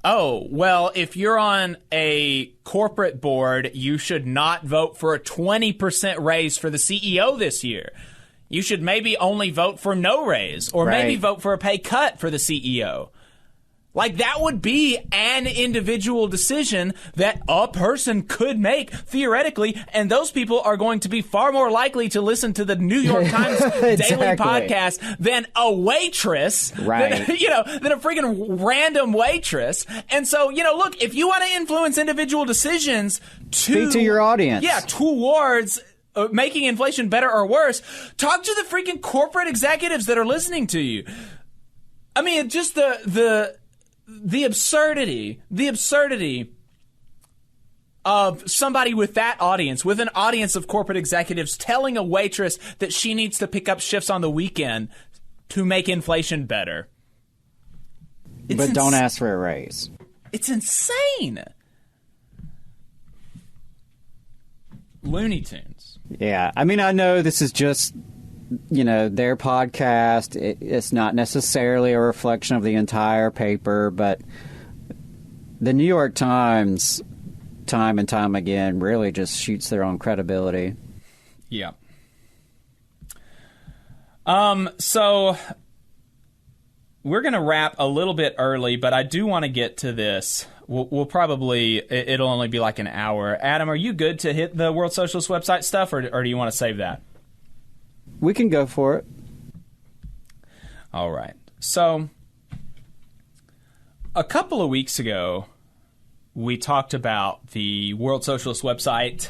oh, well, if you're on a corporate board, you should not vote for a 20% raise for the CEO this year. You should maybe only vote for no raise or maybe vote for a pay cut for the CEO. Like, that would be an individual decision that a person could make, theoretically, and those people are going to be far more likely to listen to the New York Times daily podcast than a waitress, than a freaking random waitress. And so, look, if you want to influence individual decisions speak to your audience. Yeah, towards making inflation better or worse, talk to the freaking corporate executives that are listening to you. I mean, just the absurdity of somebody with that audience, with an audience of corporate executives, telling a waitress that she needs to pick up shifts on the weekend to make inflation better. But don't ask for a raise. It's insane. Looney Tunes. Yeah. I mean, I know this is just their podcast. It's not necessarily a reflection of the entire paper, but the New York Times, time and time again, really just shoots their own credibility. Yeah. So we're going to wrap a little bit early, but I do want to get to this. We'll probably, it'll only be like an hour. Adam, are you good to hit the World Socialist website stuff, or do you want to save that? We can go for it. All right. So, a couple of weeks ago, we talked about the World Socialist website.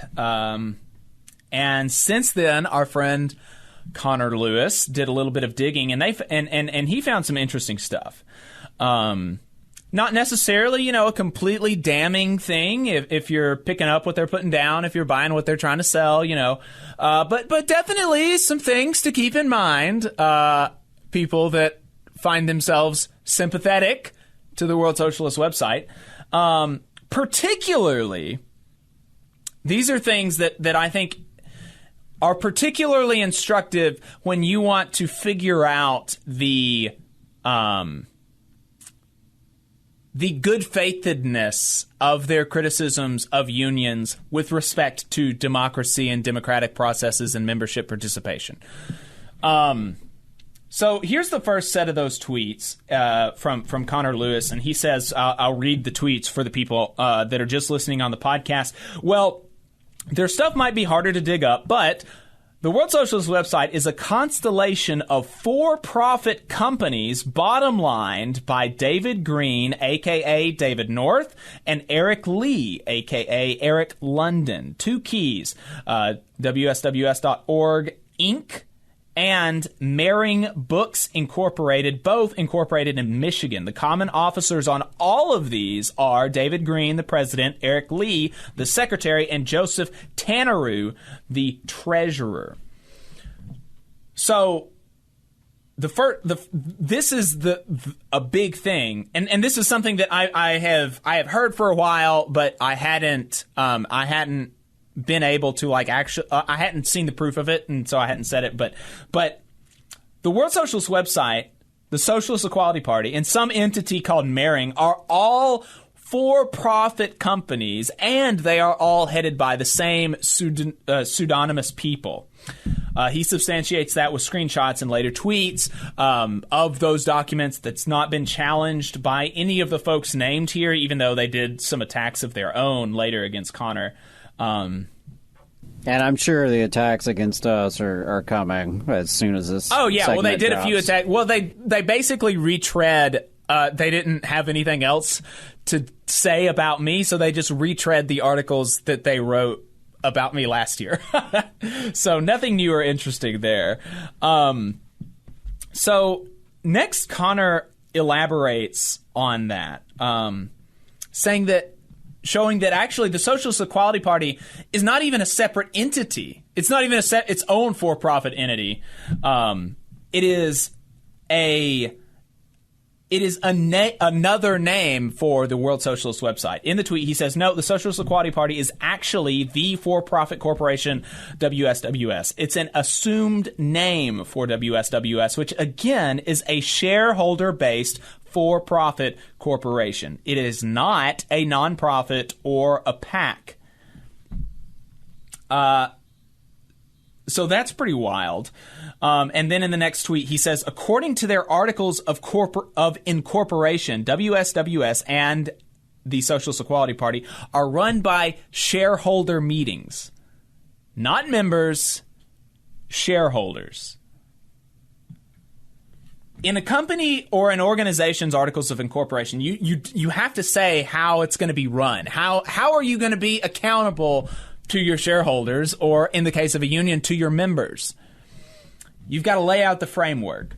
And since then, our friend Connor Lewis did a little bit of digging, and he found some interesting stuff. Not necessarily, a completely damning thing if you're picking up what they're putting down, if you're buying what they're trying to sell, but definitely some things to keep in mind. People that find themselves sympathetic to the World Socialist website, particularly, these are things that I think are particularly instructive when you want to figure out the good faithedness of their criticisms of unions with respect to democracy and democratic processes and membership participation. So here's the first set of those tweets from Connor Lewis, and he says, I'll read the tweets for the people that are just listening on the podcast. Well, their stuff might be harder to dig up, but the World Socialist website is a constellation of for-profit companies bottom-lined by David Green, a.k.a. David North, and Eric Lee, a.k.a. Eric London. Two keys, WSWS.org, Inc., and Mering Books Incorporated, both incorporated in Michigan. The common officers on all of these are David Green, the president, Eric Lee, the secretary, and Joseph Tanneru, the treasurer. So this is a big thing, and this is something that I have heard for a while, but I hadn't been able to I hadn't seen the proof of it, and so I hadn't said it. But the World Socialist website, the Socialist Equality Party, and some entity called Mering are all for-profit companies, and they are all headed by the same pseudonymous people. He substantiates that with screenshots and later tweets of those documents that's not been challenged by any of the folks named here, even though they did some attacks of their own later against Connor. And I'm sure the attacks against us are coming as soon as this. Oh yeah, well they did drops. A few attacks. Well, they basically retread. They didn't have anything else to say about me, so they just retread the articles that they wrote about me last year. So nothing new or interesting there. So next, Connor elaborates on that, showing that actually the Socialist Equality Party is not even a separate entity. It's not even its own for-profit entity. It is it is another name for the World Socialist website. In the tweet, he says, no, the Socialist Equality Party is actually the for-profit corporation WSWS. It's an assumed name for WSWS, which, again, is a shareholder-based for-profit corporation. It is not a nonprofit or a PAC. So that's pretty wild. And then in the next tweet, he says, according to their articles of incorporation, WSWS and the Socialist Equality Party are run by shareholder meetings. Not members, shareholders. In a company or an organization's articles of incorporation, you have to say how it's going to be run. How are you going to be accountable to your shareholders, or in the case of a union, to your members? You've got to lay out the framework.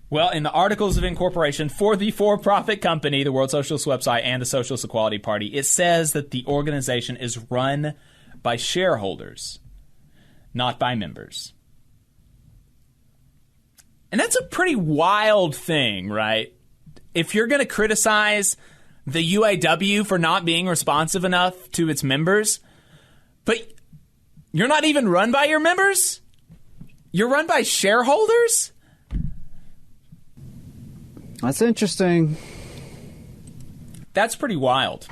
Well, in the Articles of Incorporation for the for-profit company, the World Socialist website, and the Socialist Equality Party, it says that the organization is run by shareholders, not by members. And that's a pretty wild thing, right? If you're going to criticize the UAW for not being responsive enough to its members, but you're not even run by your members? You're run by shareholders? That's interesting. That's pretty wild.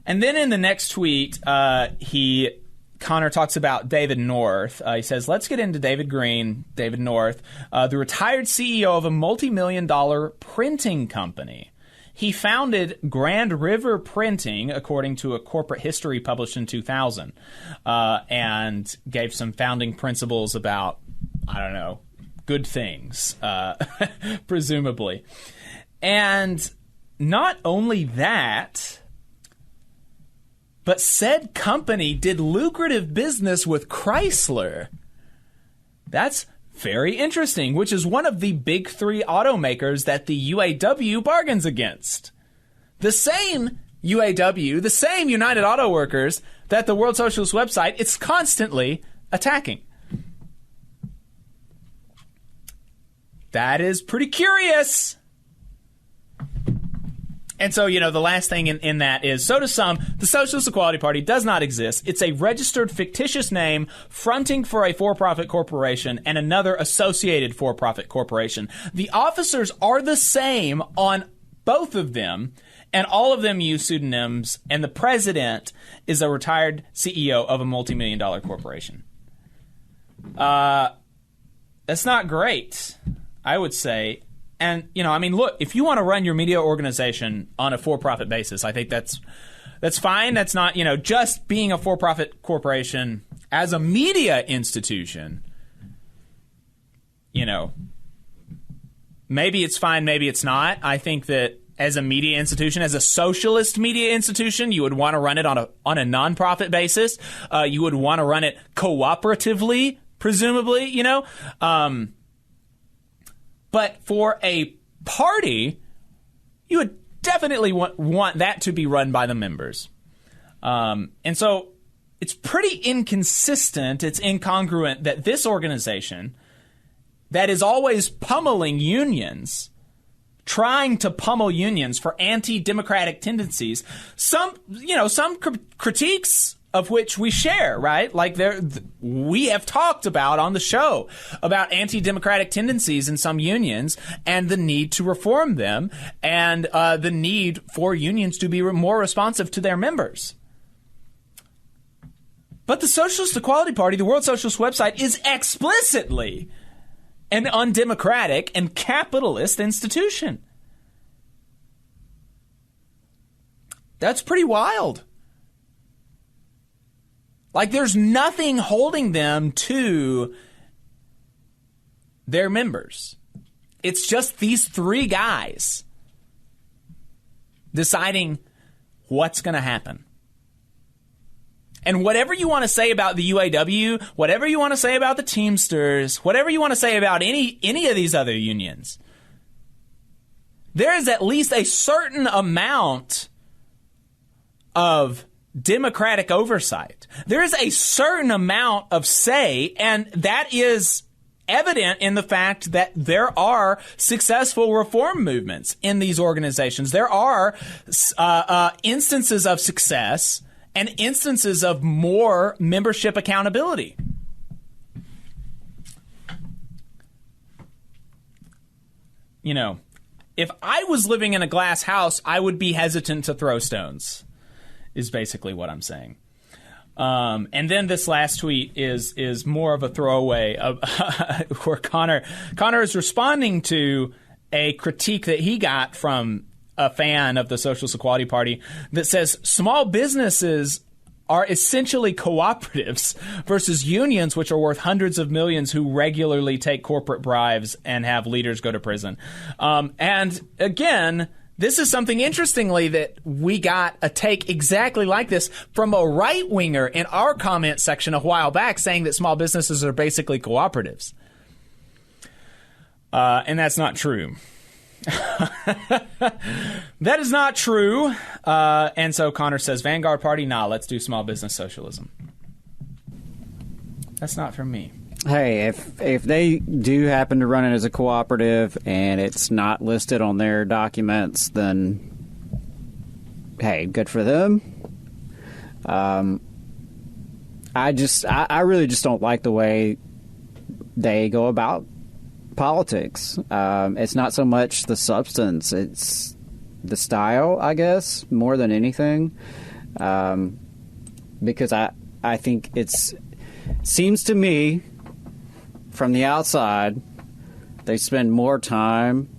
And then in the next tweet, Connor talks about David North. He says, let's get into David North, the retired CEO of a multi-million-dollar printing company. He founded Grand River Printing, according to a corporate history published in 2000, and gave some founding principles about, I don't know, good things, presumably. And not only that, but said company did lucrative business with Chrysler. That's very interesting, which is one of the big three automakers that the UAW bargains against. The same UAW, the same United Auto Workers that the World Socialist website is constantly attacking. That is pretty curious. And so, the last thing in that is, so to some, the Socialist Equality Party does not exist. It's a registered fictitious name fronting for a for-profit corporation and another associated for-profit corporation. The officers are the same on both of them, and all of them use pseudonyms, and the president is a retired CEO of a multi-million-dollar corporation. That's not great, I would say. And, look, if you want to run your media organization on a for-profit basis, I think that's fine. That's not, just being a for-profit corporation as a media institution, maybe it's fine, maybe it's not. I think that as a media institution, as a socialist media institution, you would want to run it on a nonprofit basis. You would want to run it cooperatively, presumably, But for a party, you would definitely want that to be run by the members. And so it's pretty inconsistent, it's incongruent that this organization that is always pummeling unions, trying to pummel unions for anti-democratic tendencies, some critiques of which we share, right? Like we have talked about on the show about anti-democratic tendencies in some unions and the need to reform them and the need for unions to be more responsive to their members. But the Socialist Equality Party, the World Socialist website, is explicitly an undemocratic and capitalist institution. That's pretty wild. Like, there's nothing holding them to their members. It's just these three guys deciding what's going to happen. And whatever you want to say about the UAW, whatever you want to say about the Teamsters, whatever you want to say about any of these other unions, there is at least a certain amount of democratic oversight. There is a certain amount of say, and that is evident in the fact that there are successful reform movements in these organizations. There are instances of success and instances of more membership accountability. You know, if I was living in a glass house, I would be hesitant to throw stones, is basically what I'm saying. And then this last tweet is more of a throwaway of where Connor is responding to a critique that he got from a fan of the Socialist Equality Party that says small businesses are essentially cooperatives versus unions, which are worth hundreds of millions, who regularly take corporate bribes and have leaders go to prison. And again, this is something, interestingly, that we got a take exactly like this from a right-winger in our comment section a while back, saying that small businesses are basically cooperatives. And that's not true. That is not true. And so Connor says, Vanguard Party, nah, let's do small business socialism. That's not from me. Hey, if they do happen to run it as a cooperative and it's not listed on their documents, then hey, good for them. I really just don't like the way they go about politics. It's not so much the substance, it's the style, I guess, more than anything. Because I think seems to me, from the outside, they spend more time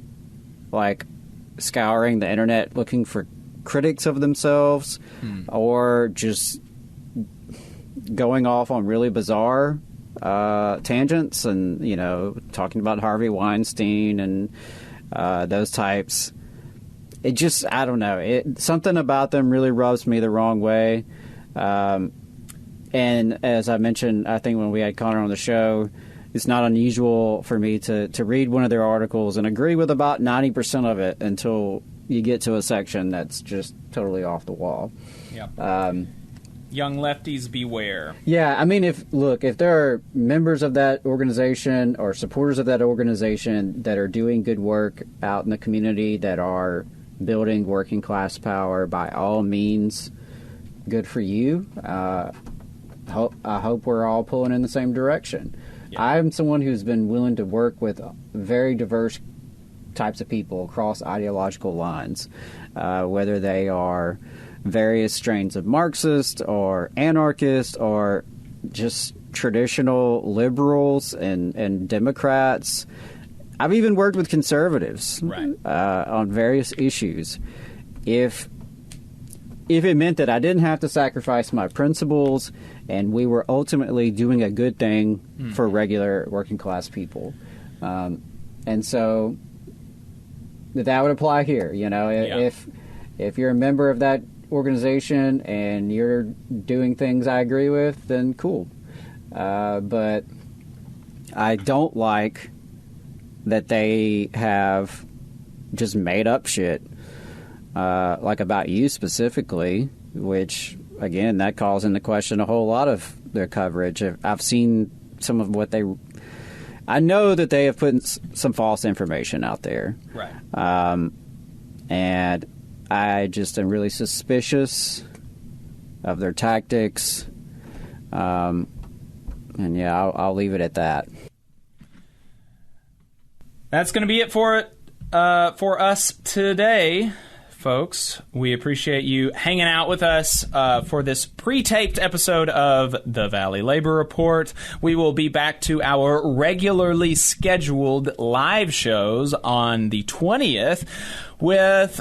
like scouring the internet looking for critics of themselves, or just going off on really bizarre tangents and, you know, talking about Harvey Weinstein and those types. It just, I don't know. Something about them really rubs me the wrong way. And as I mentioned, I think when we had Connor on the show, it's not unusual for me to read one of their articles and agree with about 90% of it until you get to a section that's just totally off the wall. Yeah. Young lefties beware. Yeah, I mean, if there are members of that organization or supporters of that organization that are doing good work out in the community, that are building working class power, by all means, good for you. I hope we're all pulling in the same direction. Yeah. I'm someone who's been willing to work with very diverse types of people across ideological lines, whether they are various strains of Marxist or anarchist or just traditional liberals and Democrats. I've even worked with conservatives on various issues. If it meant that I didn't have to sacrifice my principles and we were ultimately doing a good thing for regular working class people. And so that would apply here. You know, if you're a member of that organization and you're doing things I agree with, then cool. But I don't like that they have just made up shit, like about you specifically, which, again, that calls into question a whole lot of their coverage. I've seen some of what I know that they have put some false information out there. Right. And I just am really suspicious of their tactics. And yeah, I'll leave it at that. That's going to be it for us today, folks. We appreciate you hanging out with us for this pre-taped episode of the Valley Labor Report. We will be back to our regularly scheduled live shows on the 20th with,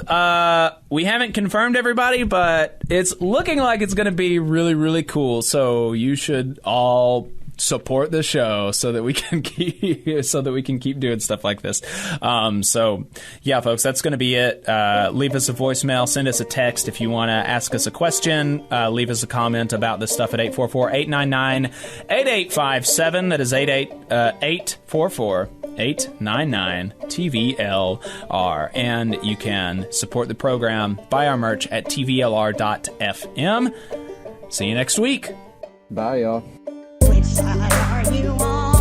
we haven't confirmed everybody, but it's looking like it's going to be really, really cool. So you should all support the show so that we can keep doing stuff like this. So yeah, folks, that's going to be it. Leave us a voicemail, send us a text if you want to ask us a question. Leave us a comment about this stuff at 844-899-8857. That is 844-899-TVLR. And you can support the program, buy our merch at tvlr.fm. See you next week. Bye, y'all. Which side are you on?